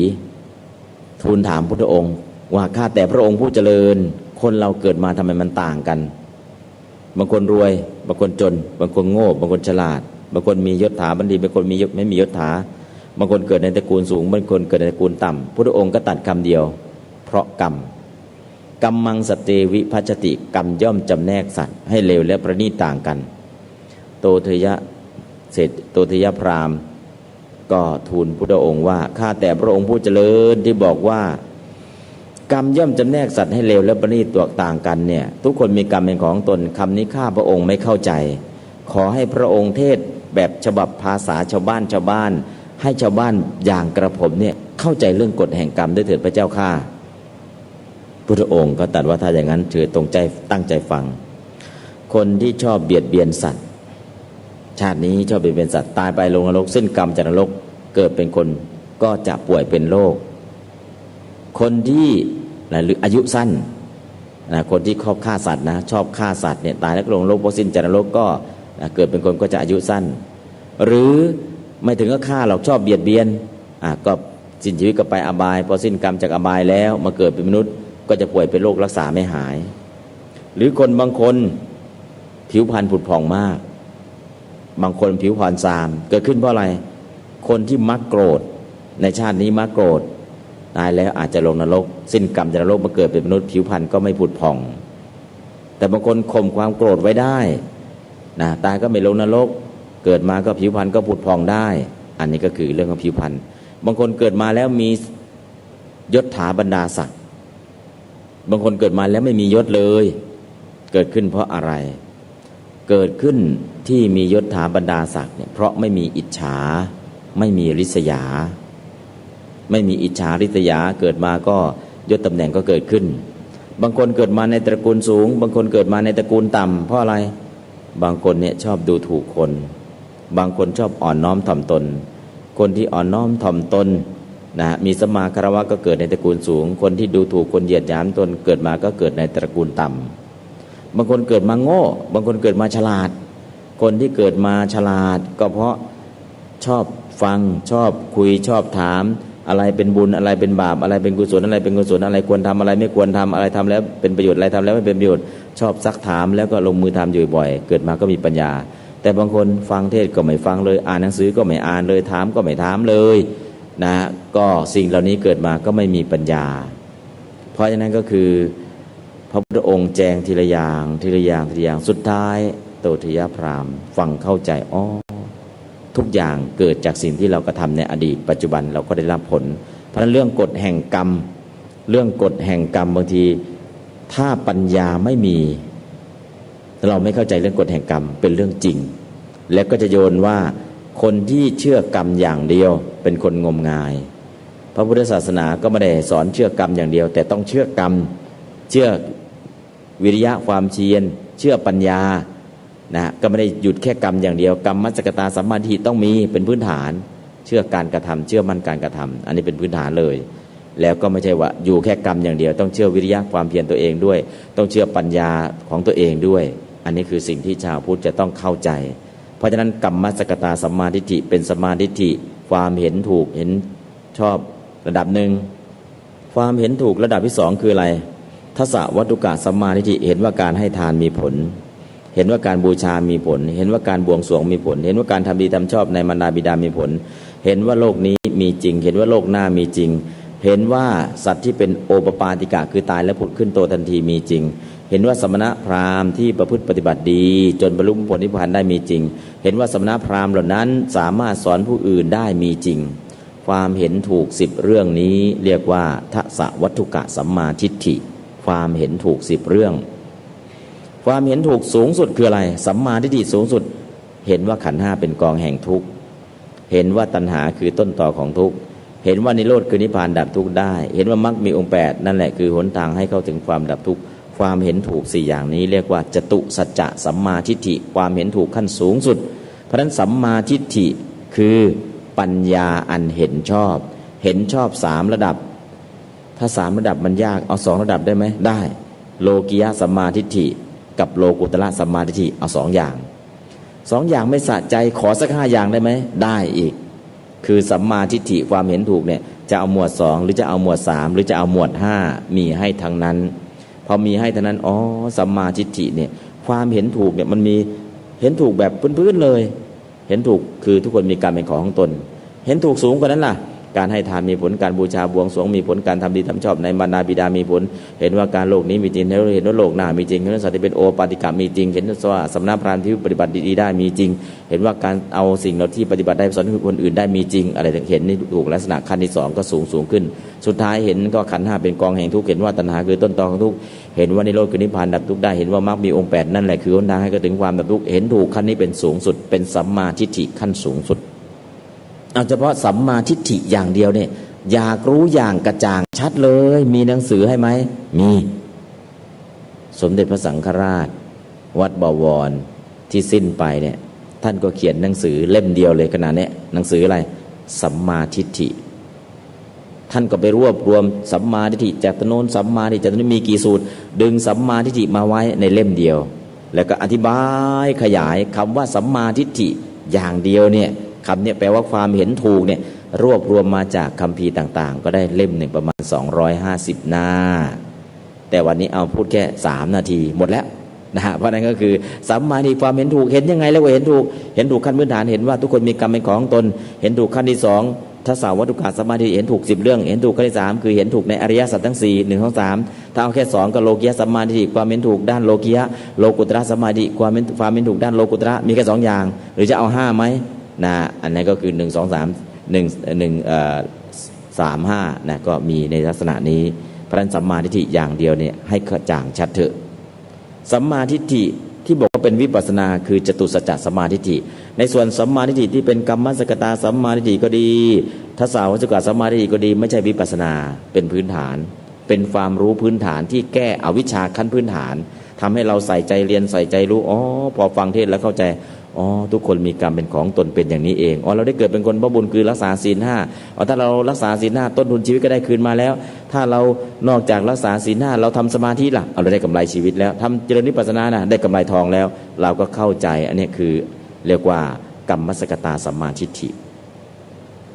ทูลถามพุทธองค์ว่าข้าแต่พระองค์ผู้เจริญคนเราเกิดมาทำไมมันต่างกันบางคนรวยบางคนจนบางคนโง่บางคนฉลาดบางคนมียศถาบรรดีบางคนไม่มียศถาบางคนเกิดในตระกูลสูงบางคนเกิดในตระกูลต่ำพุทธองค์ก็ตัดคำเดียวเพราะกรรมกรรมังสัตเตวิภัชติกรรมย่อมจำแนกสัตว์ให้เลวและประณีตต่างกันโตเทยพราหมณ์ก็ทูลพุทธองค์ว่าข้าแต่พระองค์ผู้เจริญที่บอกว่ากรรมย่อมจำแนกสัตว์ให้เลวและประณีตตัวต่างกันเนี่ยทุกคนมีกรรมเป็นของตนคำนี้ข้าพระองค์ไม่เข้าใจขอให้พระองค์เทศแบบฉบับภาษาชาวบ้านให้ชาวบ้านอย่างกระผมเนี่ยเข้าใจเรื่องกฎแห่งกรรมด้วยเถิดพระเจ้าข้าพุทธองค์ก็ตรัสว่าถ้าอย่างนั้นเถิดตั้งใจฟังคนที่ชอบเบียดเบียนสัตว์ชาตินี้ชอบเบียดเบียนสัตว์ตายไปลงนรกสิ้นกรรมจากนรกเกิดเป็นคนก็จะป่วยเป็นโรคคนที่หรืออายุสั้นคนที่ชอบฆ่าสัตว์นะชอบฆ่าสัตว์เนี่ยตายแล้วลงนรกพอสิ้นจากนรกก็เกิดเป็นคนก็จะอายุสั้นหรือไม่ถึงก็ฆ่าหรอกชอบเบียดเบียนก็สิ้นชีวิตก็ไปอบายพอสิ้นกรรมจากอบายแล้วมาเกิดเป็นมนุษย์ก็จะป่วยเป็นโรครักษาไม่หายหรือคนบางคนผิวพรรณผุดผ่องมากบางคนผิวพรรณซามเกิดขึ้นเพราะอะไรคนที่มักโกรธในชาตินี้มักโกรธตายแล้วอาจจะลงนรกสิ้นกรรมจากนรกมาเกิดเป็นมนุษย์ผิวพรรณก็ไม่ผุดผ่องแต่บางคนข่มความโกรธไว้ได้ตายก็ไม่ลงนรกเกิดมาก็ผิวพรรณก็ผุดผ่องได้อันนี้ก็คือเรื่องของผิวพรรณบางคนเกิดมาแล้วมียศถาบรรดาศักดิ์บางคนเกิดมาแล้วไม่มียศเลยเกิดขึ้นเพราะอะไรเกิดขึ้นที่มียศถาบรรดาศักดิ์เนี่ยเพราะไม่มีอิจฉาไม่มีริษยาไม่มีอิจฉาริษยาเกิดมาก็ยศตำแหน่งก็เกิดขึ้นบางคนเกิดมาในตระกูลสูงบางคนเกิดมาในตระกูลต่ำเพราะอะไรบางคนเนี่ยชอบดูถูกคนบางคนชอบอ่อนน้อมถ่อมตนคนที่อ่อนน้อมถ่อมตนมีสัมมาคารวะก็เกิดในตระกูลสูงคนที่ดูถูกคนเหยียดหยามตนเกิดมาก็เกิดในตระกูลต่ำบางคนเกิดมาโง่บางคนเกิดมาฉลาดคนที่เกิดมาฉลาดก็เพราะชอบฟังชอบคุยชอบถามอะไรเป็นบุญอะไรเป็นบาปอะไรเป็นกุศลอะไรเป็นกุศลอะไรควรทำอะไรไม่ควรทำอะไรทำแล้วเป็นประโยชน์อะไรทำแล้วไม่เป็นประโยชน์ชอบซักถามแล้วก็ลงมือทำอยู่บ่อยเกิดมาก็มีปัญญาแต่บางคนฟังเทศก็ไม่ฟังเลยอ่านหนังสือก็ไม่อ่านเลยถามก็ไม่ถามเลยก็สิ่งเหล่านี้เกิดมาก็ไม่มีปัญญาเพราะฉะนั้นก็คือพระพุทธองค์แจงทีละอย่างสุดท้ายโตเทยพราหมณ์ฟังเข้าใจทุกอย่างเกิดจากสิ่งที่เรากระทำในอดีตปัจจุบันเราก็ได้รับผลเพราะฉะนั้นเรื่องกฎแห่งกรรมบางทีถ้าปัญญาไม่มีเราไม่เข้าใจเรื่องกฎแห่งกรรมเป็นเรื่องจริงแล้วก็จะโยนว่า คนที่เชื่อกรรมอย่างเดียวเป็นคนงมงายพระพุทธศาสนาก็ไม่ได้สอนเชื่อกรรมอย่างเดียวแต่ต้องเชื่อกรรมเชื่อวิริยะความเพียรเชื่อปัญญานะก็ไม่ได้หยุดแค่กรรมอย่างเดียวกรรมมัจจกตาสัมมาทิฏฐิต้องมีเป็นพื้นฐานเชื่อการกระทำเชื่อมั่นการกระทำอันนี้เป็นพื้นฐานเลยแล้วก็ไม่ใช่ว่าอยู่แค่กรรมอย่างเดียวต้องเชื่อวิริยะความเพียรตัวเองด้วยต้องเชื่อปัญญาของตัวเองด้วยอันนี้คือสิ่งที่ชาวพุทธจะต้องเข้าใจเพราะฉะนั้นกรรมมัจจกตาสัมมาทิฏฐิเป็นสัมมาทิฏฐิความเห็นถูกเห็นชอบระดับหนึ่งความเห็นถูกระดับที่สองคืออะไรทัสสะวัตถุกะสัมมาทิฏฐิเห็นว่าการให้ทานมีผลเห็นว่าการบูชามีผลเห็นว่าการบวงสรวงมีผลเห็นว่าการทำดีทำชอบในมารดาบิดามีผลเห็นว่าโลกนี้มีจริงเห็นว่าโลกหน้ามีจริงเห็นว่าสัตว์ที่เป็นโอปปาติกะคือตายแล้วผุดขึ้นโตทันทีมีจริงเห็นว่าสมณพราหมณ์ที่ประพฤติปฏิบัติดีจนบรรลุผลนิพพานได้มีจริงเห็นว่าสมณพราหมณ์เหล่านั้นสามารถสอนผู้อื่นได้มีจริงความเห็นถูก10เรื่องนี้เรียกว่าทัสสะวัตถุกะสัมมาทิฏฐิความเห็นถูก10เรื่องความเห็นถูกสูงสุดคืออะไรสัมมาทิฏฐิสูงสุดเห็นว่าขันธ์ห้าเป็นกองแห่งทุกข์เห็นว่าตัณหาคือต้นตอของทุกข์เห็นว่านิโรธคือนิพพานดับทุกข์ได้เห็นว่ามรรคมีองค์8นั่นแหละคือหนทางให้เข้าถึงความดับทุกข์ความเห็นถูก4อย่างนี้เรียกว่าจตุสัจจะสัมมาทิฏฐิความเห็นถูกขั้นสูงสุดเพราะฉะนั้นสัมมาทิฏฐิคือปัญญาอันเห็นชอบเห็นชอบ3ระดับถ้า3ระดับมันยากเอา2ระดับได้ไหมได้โลกิยะสัมมาทิฏฐิกับโลกุตระสัมมาทิฏฐิเอา2อย่าง2อย่างไม่สะใจขอสัก5อย่างได้ไหมได้อีกคือสัมมาทิฏฐิความเห็นถูกเนี่ยจะเอาหมวด2หรือจะเอาหมวด3หรือจะเอาหมวด5มีให้ทั้งนั้นพอมีให้ทั้งนั้นอ๋อสัมมาทิฏฐิเนี่ยความเห็นถูกเนี่ยมันมีเห็นถูกแบบพื้นๆเลยเห็นถูกคือทุกคนมีการเป็นของตนเห็นถูกสูงกว่านั้นล่ะการให้ทานมีผลการบูชาบวงสรวงมีผลการทำดีทำชอบในมารดาบิดามีผลเห็นว่าการโลกนี้มีจริงเห็นว่าโลกหน้ามีจริงเห็นว่าสัตว์ที่เป็นโอปาติกะมีจริงเห็นว่าสมณพราหมณ์ที่ปฏิบัติดีได้มีจริงเห็นว่าการเอาสิ่งเราที่ปฏิบัติได้สอนให้คนอื่นได้มีจริงอะไรเห็นนี่ถูกลักษณะขั้นที่2ก็สูงขึ้นสุดท้ายเห็นก็ขันธ์5เป็นกองแห่งทุกข์เห็นว่าตัณหาคือต้นตอของทุกข์เห็นว่านิโรธคือนิพพานดับทุกข์ได้เห็นว่ามรรคมีองค์8นั่นแหละคือหนทางให้ถึงความดับทุกข์เห็นถูกขั้นนี้เป็นสูงสุดเป็นสัมมาทิฏฐิขั้นสูงสุดเอาเฉพาะสัมมาทิฏฐิอย่างเดียวเนี่ยอยากรู้อย่างกระจ่างชัดเลยมีหนังสือให้ไหมมีสมเด็จพระสังฆราชวัดบวรที่สิ้นไปเนี่ยท่านก็เขียนหนังสือเล่มเดียวเลยขนาดนี้หนังสืออะไรสัมมาทิฏฐิท่านก็ไปรวบรวมสัมมาทิฏฐิจากโน้นสัมมาทิฏฐิจากนี้มีกี่สูตรดึงสัมมาทิฏฐิมาไว้ในเล่มเดียวแล้วก็อธิบายขยายคำว่าสัมมาทิฏฐิอย่างเดียวเนี่ยคำนี้แปลว่าความเห็นถูกเนี่ยรวบรวมมาจากคัมภีร์ต่างๆก็ได้เล่มหนึ่งประมาณ250หน้าแต่วันนี้เอาพูดแค่3นาทีหมดแล้วนะฮะเพราะนั้นก็คือสัมมาทิฏฐิความเห็นถูกเห็นยังไงแล้วว่าเห็นถูกขั้นพื้นฐานเห็นว่าทุกคนมีกรรมเป็นของตนเห็นถูกขั้นที่2ทัสสะวัตถุกะสัมมาทิฏฐิเห็นถูก10เรื่องเห็นถูกขั้นที่3คือเห็นถูกในอริยสัจทั้ง4 1 2 3ถ้าเอาแค่2ก็โลกิยะสัมมาทิฏฐิความเห็นถูกด้านโลกิยะโลกุตระสัมมาทิฏฐิความเห็นถูกด้านโลกุตระมีแค่2อย่างหรือจะเอา5มั้ยนะอันนั้นก็คือ1 2 3 3-5นะก็มีในลักษณะนี้เพราะฉะนั้นสัมมาทิฏฐิอย่างเดียวเนี่ยให้กระจ่างชัดเถอะสัมมาทิฏฐิที่บอกว่าเป็นวิปัสสนาคือจตุสัจจะสัมมาทิฏฐิในส่วนสัมมาทิฏฐิที่เป็นกัมมัสกตาสัมมาทิฏฐิก็ดีทัสสะวัจจกะสัมมาทิฏฐิก็ดีไม่ใช่วิปัสสนาเป็นพื้นฐานเป็นความรู้พื้นฐานที่แก้อวิชชาขั้นพื้นฐานทำให้เราใส่ใจเรียนใส่ใจรู้อ๋อพอฟังเทศน์แล้วเข้าใจอ๋อทุกคนมีกรรมเป็นของตนเป็นอย่างนี้เองอ๋อเราได้เกิดเป็นคนพระบุญคือรักษาศีล5อ๋อถ้าเรารักษาศีล5ต้นทุนชีวิตก็ได้คืนมาแล้วถ้าเรานอกจากรักษาศีล5เราทำสมาธิล่ะเราได้กำไรชีวิตแล้วทำเจริญวิปัสสนานะได้กำไรทองแล้วเราก็เข้าใจอันนี้คือเรียกว่ากัมมัสกตาสัมมาทิฏฐิ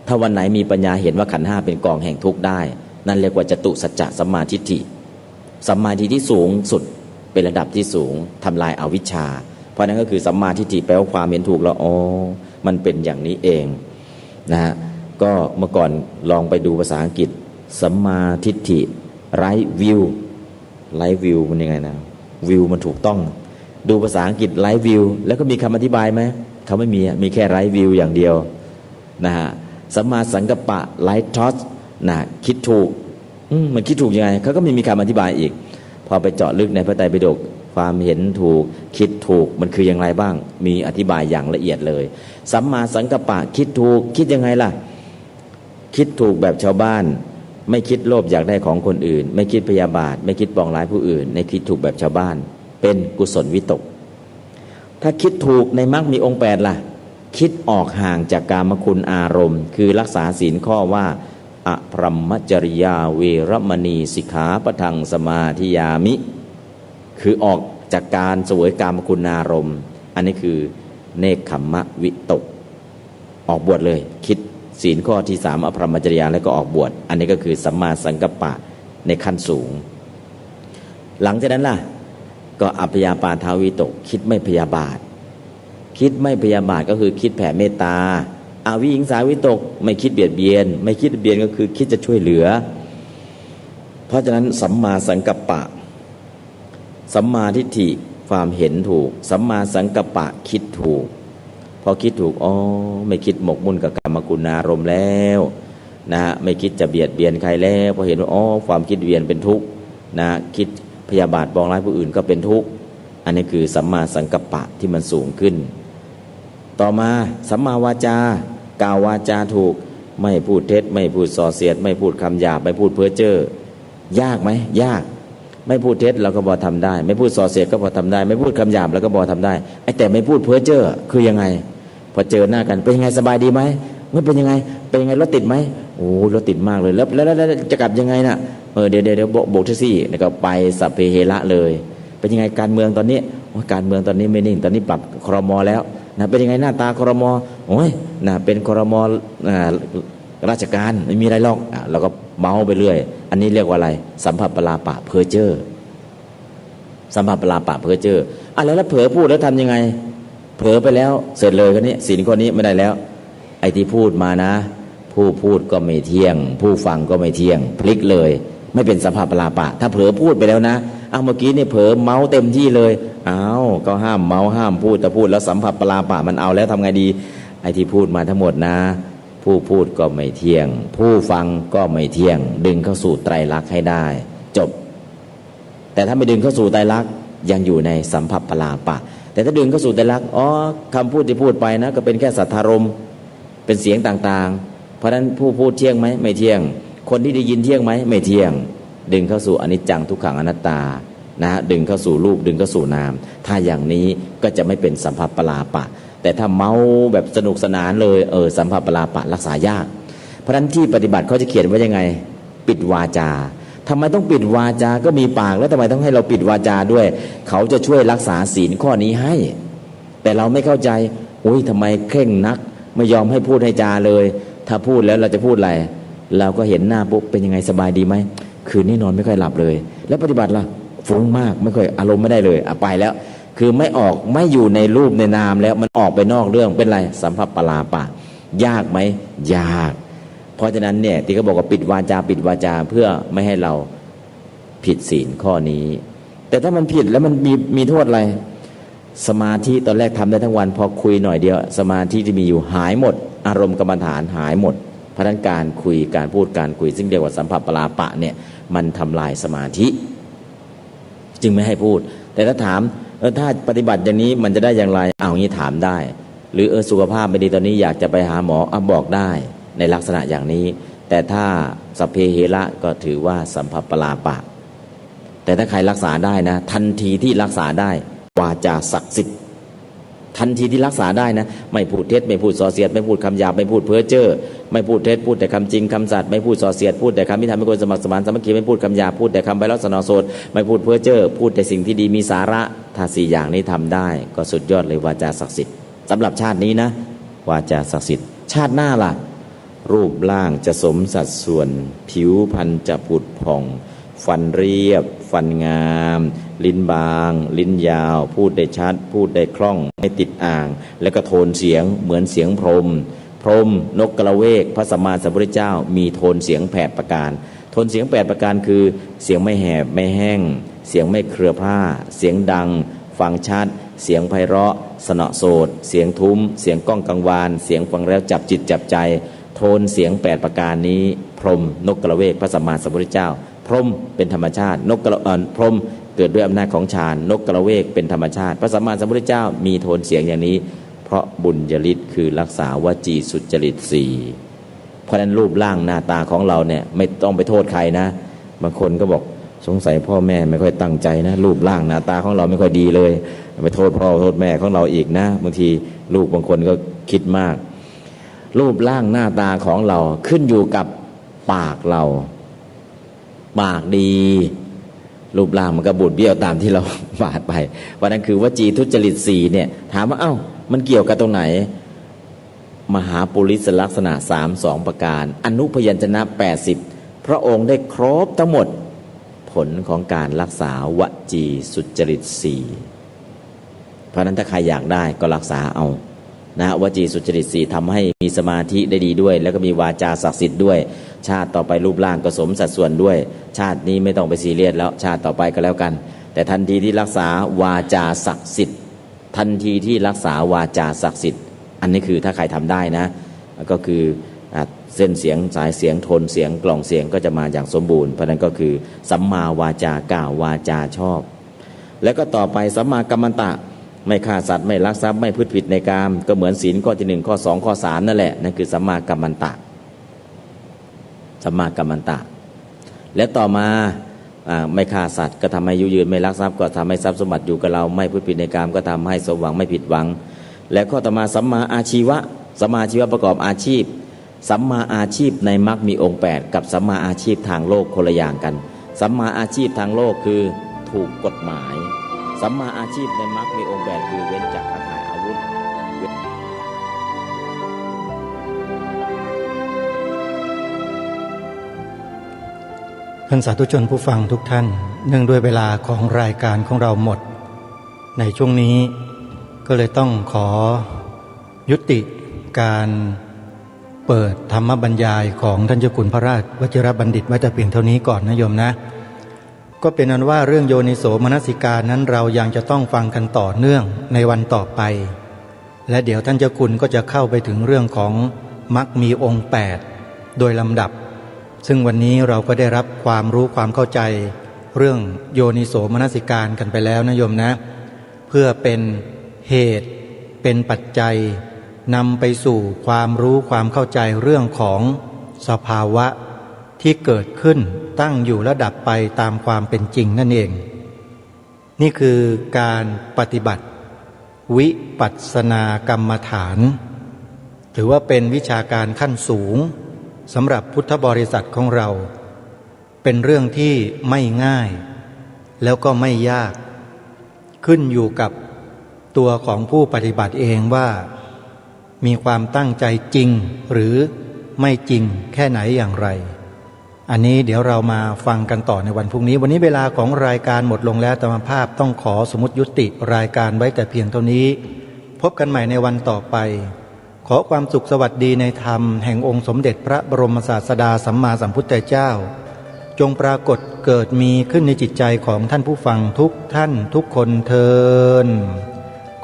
ถ้าวันไหนมีปัญญาเห็นว่าขันธ์5เป็นกองแห่งทุกข์ได้นั่นเรียกว่าจตุสัจจะสัมมาทิฏฐิสัมมาทิฏฐิที่สูงสุดเป็นระดับที่สูงทำลายอวิชชาเพราะนั้นก็คือสัมมาทิฏฐิแปลว่าความเห็นถูกแล้วอ๋อมันเป็นอย่างนี้เองนะฮะก็เมื่อก่อนลองไปดูภาษาอังกฤษสัมมาทิฏฐิไรท์วิวมันยังไงนะวิวมันถูกต้องดูภาษาอังกฤษไรท์วิวแล้วก็มีคำอธิบายไหมเขาไม่มีแค่ไรท์วิวอย่างเดียวนะฮะสัมมาสังกัปปะไรท์ทอสนะคิดถูกมันคิดถูกยังไงเขาก็ไม่มีคำอธิบายอีกพอไปเจาะลึกในพระไตรปิฎก ความเห็นถูกคิดถูกมันคืออย่างไรบ้างมีอธิบายอย่างละเอียดเลยสัมมาสังกัปปะคิดถูกคิดยังไงล่ะคิดถูกแบบชาวบ้านไม่คิดโลภอยากได้ของคนอื่นไม่คิดพยาบาทไม่คิดปองร้ายผู้อื่นในคิดถูกแบบชาวบ้านเป็นกุศลวิตกถ้าคิดถูกในมรรคมีองค์8ล่ะคิดออกห่างจากกามคุณอารมณ์คือรักษาศีลข้อว่าอภรรมจริยาเวรมณีสิกขาปะทังสมาธิยามิคือออกจากการเสวยกามคุณอารมณ์อันนี้คือเนกขัมมะวิตกออกบวชเลยคิดศีลข้อที่3อภรรมจริยาแล้วก็ออกบวชอันนี้ก็คือสัมมาสังกัปปะในขั้นสูงหลังจากนั้นล่ะก็อัพยาปาทาวิตกคิดไม่พยาบาทคิดไม่พยาบาทก็คือคิดแผ่เมตตาอวิหิงสาวิตกไม่คิดเบียดเบียนไม่คิดเบียดก็คือคิดจะช่วยเหลือเพราะฉะนั้นสัมมาสังกัปปะสัมมาทิฏฐิความเห็นถูกสัมมาสังกัปปะคิดถูกพอคิดถูกอ๋อไม่คิดหมกมุ่นกับกามคุณอารมณ์แล้วนะไม่คิดจะเบียดเบียนใครแล้วพอเห็นว่าอ๋อความคิดเบียดเป็นทุกข์นะคิดพยาบาทปองร้ายผู้อื่นก็เป็นทุกข์อันนี้คือสัมมาสังกัปปะที่มันสูงขึ้นต่อมาสัมมาวาจากล่าววาจาถูกไม่พูดเท็จไม่พูดส่อเสียดไม่พูดคำหยาบไม่พูดเพ้อเจ้อยากไหมยากไม่พูดเท็จเราก็พอทำได้ไม่พูดส่อเสียดก็พอทำได้ไม่พูดคำหยาบเราก็พอทำได้ไอ้แต่ไม่พูดเพ้อเจ้อคือยังไงพอเจอหน้ากันเป็นยังไงสบายดีไหมไม่เป็นยังไงเป็นยังไงรถติดไหมโอ้รถติดมากเลยแล้วจะกลับยังไงน่ะเดี๋ยวโบกแท็กซี่แล้วก็ไปสัพเพเหระเลยเป็นยังไงการเมืองตอนนี้การเมืองตอนนี้ไม่นิ่งตอนนี้ปรับครม.แล้วนะเป็นยังไงหน้าตาครม.โอ้ยนะเป็นครม.ราชการไม่มีอะไรหรอกเราก็เมาไปเรื่อยอันนี้เรียกว่าอะไรสัมผัสปลาปะเพ้อเจ้อสัมผัสปลาปะเพ้อเจ้อแล้วเผลอพูดแล้วทำยังไงเผลอไปแล้วเสร็จเลยคนนี้ศีลข้อนี้ไม่ได้แล้วไอ้ที่พูดมานะผู้พูดก็ไม่เที่ยงผู้ฟังก็ไม่เที่ยงพลิกเลยไม่เป็นสัมผัสปลาปะถ้าเผลอพูดไปแล้วนะเมื่อกี้นี่เผลอเมาเต็มที่เลยก็ห้ามเมาห้ามพูดแต่พูดแล้วสัมผัสปลาปะมันเอาแล้วทำไงดีไอ้ที่พูดมาทั้งหมดนะผู้พูดก็ไม่เที่ยงผู้ฟังก็ไม่เที่ยงดึงเข้าสู่ไตรลักษณ์ให้ได้จบแต่ถ้าไม่ดึงเข้าสู่ไตรลักษณ์ยังอยู่ในสัมผัสปลาปะแต่ถ้าดึงเข้าสู่ไตรลักษณ์คำพูดที่พูดไปนะก็เป็นแค่สัทธารมณ์เป็นเสียงต่างๆเพราะฉะนั้นผู้พูดเที่ยงไหมไม่เที่ยงคนที่ได้ยินเที่ยงไหมไม่เที่ยงดึงเข้าสู่อนิจจังทุกขังอนัตตานะดึงเข้าสู่รูปดึงเข้าสู่นามถ้าอย่างนี้ก็จะไม่เป็นสัมผัสปลาปะแต่ถ้าเมาแบบสนุกสนานเลยสัมผัสปลาปะรักษายากเพราะฉะนั้นที่ปฏิบัติเขาจะเขียนไว้ยังไงปิดวาจาทำไมต้องปิดวาจาก็มีปากแล้วทำไมต้องให้เราปิดวาจาด้วยเขาจะช่วยรักษาศีลข้อนี้ให้แต่เราไม่เข้าใจทำไมเคร่งนักไม่ยอมให้พูดให้จาเลยถ้าพูดแล้วเราจะพูดอะไรเราก็เห็นหน้าปุ๊บเป็นยังไงสบายดีไหมคืนนี้นอนไม่ค่อยหลับเลยแล้วปฏิบัติล่ะฟุ้งมากไม่ค่อยอารมณ์ไม่ได้เลยไปแล้วคือไม่ออกไม่อยู่ในรูปในนามแล้วมันออกไปนอกเรื่องเป็นไรสัมผัสปลาปะยากไหมยากเพราะฉะนั้นเนี่ยที่เขาบอกว่าปิดวาจาปิดวาจาเพื่อไม่ให้เราผิดศีลข้อนี้แต่ถ้ามันผิดแล้วมันมีโทษอะไรสมาธิตอนแรกทำได้ทั้งวันพอคุยหน่อยเดียวสมาธิที่มีอยู่หายหมดอารมณ์กรรมฐานหายหมดเพราะฉะนั้นการคุยการพูดการคุยซึ่งเรียกว่าสัมผัสปลาปะเนี่ยมันทำลายสมาธิจึงไม่ให้พูดแต่ถ้าถามถ้าปฏิบัติอย่างนี้มันจะได้อย่างไรอย่างนี้ถามได้หรือสุขภาพไม่ดีตอนนี้อยากจะไปหาหมอบอกได้ในลักษณะอย่างนี้แต่ถ้าสัพเพเหระก็ถือว่าสัมผัสปลาปะแต่ถ้าใครรักษาได้นะทันทีที่รักษาได้วาจาศักดิ์สิทธิ์ทันทีที่รักษาได้นะไม่พูดเท็จไม่พูดส่อเสียดไม่พูดคำหยาบไม่พูดเพ้อเจ้อไม่พูดเท็จพูดแต่คำจริงคำสัตย์ไม่พูดส่อเสียดพูดแต่คำที่ทำให้คนสมัครสมานสามัคคีไม่พูดคำหยาบพูดแต่คำไพเราะสนอโสดไม่พูดเพ้อเจ้อพูดแต่สิ่งที่ดีมีสาระถ้า4อย่างนี้ทำได้ก็สุดยอดเลยวาจาศักดิ์สิทธิ์สำหรับชาตินี้นะวาจาศักดิ์สิทธิ์ชาติหน้าล่ะรูปร่างจะสมสัดส่วนผิวพรรณจะผุดผ่องฟันเรียบฟันงามลิ้นบางลิ้นยาวพูดได้ชัดพูดได้คล่องไม่ติดอ่างแล้วก็โทนเสียงเหมือนเสียงพรหมนกกระเวกพระสัมมาสัมพุทธเจ้ามีโทนเสียง8ประการโทนเสียง8ประการคือเสียงไม่แหบไม่แห้งเสียงไม่เครือพร่าเสียงดังฟังชัดเสียงไพเราะสนอโสดเสียงทุ้มเสียงก้องกังวานเสียงฟังแล้วจับจิตจับใจโทนเสียง8ประการนี้พรหมนกกระเวกพระสัมมาสัมพุทธเจ้าพรหมเป็นธรรมชาติพรหม เกิดด้วยอำนาจของฌานนกกระเวกเป็นธรรมชาติพระสัมมาสัมพุทธเจ้ามีโทนเสียงอย่างนี้เพราะบุญญาฤทธิ์คือรักษาวจีสุจริตสี่เพราะฉะนั้นรูปร่างหน้าตาของเราเนี่ยไม่ต้องไปโทษใครนะบางคนก็บอกสงสัยพ่อแม่ไม่ค่อยตั้งใจนะรูปร่างหน้าตาของเราไม่ค่อยดีเลยไปโทษพ่อโทษแม่ของเราอีกนะบางทีลูกบางคนก็คิดมากรูปร่างหน้าตาของเราขึ้นอยู่กับปากเราปากดีรูปร่างมันก็บูดเบี้ยวตามที่เราบาดไปวันนั้นคือวจีทุจริตสี่เนี่ยถามว่าเอ้ามันเกี่ยวกับตรงไหนมหาปุริสลักษณะ32ประการอนุพยัญชนะ80พระองค์ได้ครบทั้งหมดผลของการรักษาวจีสุจริตสี่เพราะนั้นถ้าใครอยากได้ก็รักษาเอานะวจีสุจริตสี่ทำให้มีสมาธิได้ดีด้วยแล้วก็มีวาจาศักดิ์สิทธิ์ด้วยชาติต่อไปรูปร่างก็สมสัดส่วนด้วยชาตินี้ไม่ต้องไปซีเรียสแล้วชาติต่อไปก็แล้วกันแต่ทันทีที่รักษาวาจาศักดิ์สิทธิ์ทันทีที่รักษาวาจาศักดิ์สิทธิ์อันนี้คือถ้าใครทำได้นะก็คือเส้นเสียงสายเสียงโทนเสียงกล่องเสียงก็จะมาอย่างสมบูรณ์เพราะนั้นก็คือสัมมาวาจากล่าววาจาชอบแล้วก็ต่อไปสัมมากัมมันตะไม่ฆ่าสัตว์ไม่ลักทรัพย์ไม่พูดผิดในกามก็เหมือนศีลข้อที่1ข้อ2ข้อ3นั่นแหละนั่นคือสัมมากัมมันตะสัมมากัมมันตะและต่อมาไม่ฆ่าสัตว์ก็ทำให้อายุยืนไม่ลักทรัพย์ก็ทำให้ทรัพย์สมบัติอยู่กับเราไม่พูดผิดในกามก็ทำให้สมหวังไม่ผิดหวังและข้อต่อมาสัมมาอาชีวะสัมมาอาชีวะประกอบอาชีพสัมมาอาชีพในมรรคมีองค์8กับสัมมาอาชีพทางโลกคนละอย่างกันสัมมาอาชีพทางโลกคือถูกกฎหมายสัมมาอาชีพในมรรคมีองค์8คือเว้นจากค้าขายอาวุธท่านสาธุชนผู้ฟังทุกท่านเนื่องด้วยเวลาของรายการของเราหมดในช่วงนี้ก็เลยต้องขอยุติการเปิดธรรมบรรยายของท่านเจ้าคุณพระราชวชิรบัณฑิตไว้แต่เพียงเท่านี้ก่อนนะโยมนะก็เป็นอันว่าเรื่องโยนิโสมนสิการนั้นเรายังจะต้องฟังกันต่อเนื่องในวันต่อไปและเดี๋ยวท่านเจ้าคุณก็จะเข้าไปถึงเรื่องของมรรคมีองค์8โดยลำดับซึ่งวันนี้เราก็ได้รับความรู้ความเข้าใจเรื่องโยนิโสมนสิการกันไปแล้วนะโยมนะเพื่อเป็นเหตุเป็นปัจจัยนำไปสู่ความรู้ความเข้าใจเรื่องของสภาวะที่เกิดขึ้นตั้งอยู่และดับไปตามความเป็นจริงนั่นเองนี่คือการปฏิบัติวิปัสสนากรรมฐานถือว่าเป็นวิชาการขั้นสูงสำหรับพุทธบริษัทของเราเป็นเรื่องที่ไม่ง่ายแล้วก็ไม่ยากขึ้นอยู่กับตัวของผู้ปฏิบัติเองว่ามีความตั้งใจจริงหรือไม่จริงแค่ไหนอย่างไรอันนี้เดี๋ยวเรามาฟังกันต่อในวันพรุ่งนี้วันนี้เวลาของรายการหมดลงแล้วธรรมภาพต้องขอสมมุติยุติรายการไว้แต่เพียงเท่านี้พบกันใหม่ในวันต่อไปขอความสุขสวัสดีในธรรมแห่งองค์สมเด็จพระบรมศาสดาสัมมาสัมพุทธเจ้าจงปรากฏเกิดมีขึ้นในจิตใจของท่านผู้ฟังทุกท่านทุกคนเทิน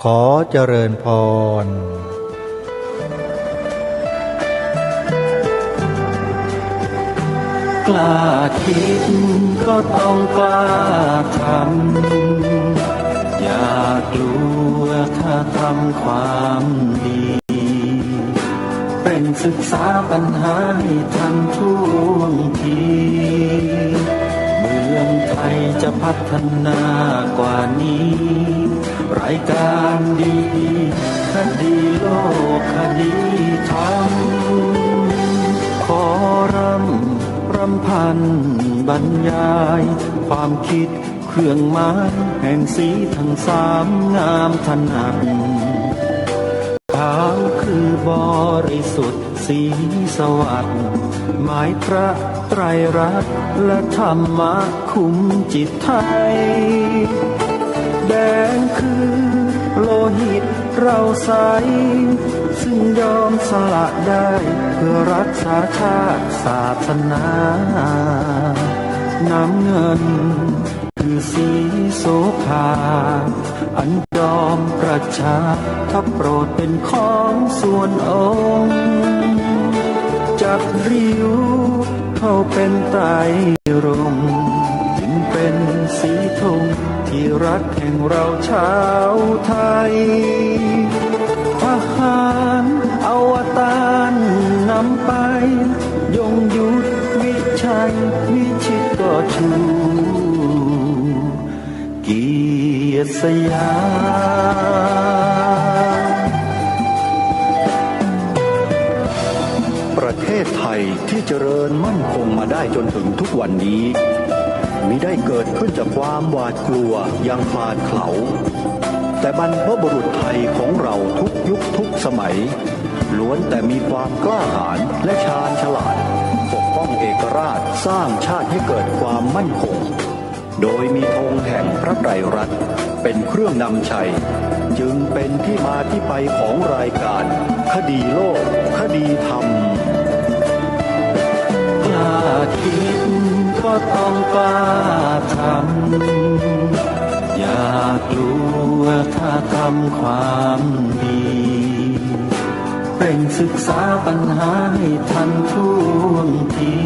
ขอเจริญพรกล้าคิดก็ต้องกล้าทำอย่ากลัวถ้าทำความดีเป็นศึกษาปัญหาให้ทันท่วงทีเมืองไทยจะพัฒนากว่านี้รายการดีคดีโลกคดีธรรมขอรำพันบรรยายความคิดเครื่องหมายแห่งสีทั้งสามงามถนัดขาวคือบริสุทธิ์สีสวัสดิ์หมายพระไตรรัตน์และธรรมะคุ้มจิตไทยแดงคือโลหิตเราใสซึ่งยอมสละได้เพื่อรักษาชาติศาสนาน้ำเงินคือสีโสภาอันยอมประชาถ้าโปรดเป็นของส่วนองค์จับริ้วเข้าเป็นไตรรงค์จึงเป็นสีท งที่รักแห่งเราชาวไทยทหารอวตารนำไปยงยุทธวิชัยวิชิตก็ชูเกียรติสยาม ประเทศไทยที่เจริญมั่นคงมาได้จนถึงทุกวันนี้มิได้เกิดขึ้นจากความหวาดกลัวอย่างคลาดเขลาแต่บรรพบุรุษไทยของเราทุกยุคทุกสมัยล้วนแต่มีความกล้าหาญและชาญฉลาดปกป้องเอกราชสร้างชาติให้เกิดความมั่นคงโดยมีธงแห่งพระไตรรัตน์เป็นเครื่องนำชัยจึงเป็นที่มาที่ไปของรายการคดีโลกคดีธรรมกล้าคิดก็ต้องกล้าทำอย่ากลัวถ้าทำความดีเร่งศึกษาปัญหาให้ทันท่วงที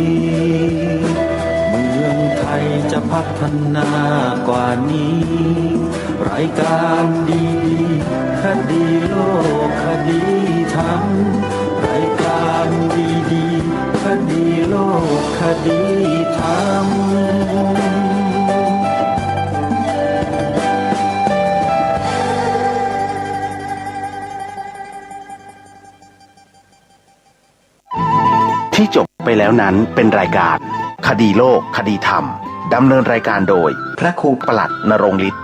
เมืองไทยจะพัฒนากว่านี้รายการดีคดีโลกคดีธรรมรายการดีคดีโลกคดีธรรมที่จบไปแล้วนั้นเป็นรายการคดีโลกคดีธรรมดำเนินรายการโดยพระครูปลัดนรงค์ฤทธิ์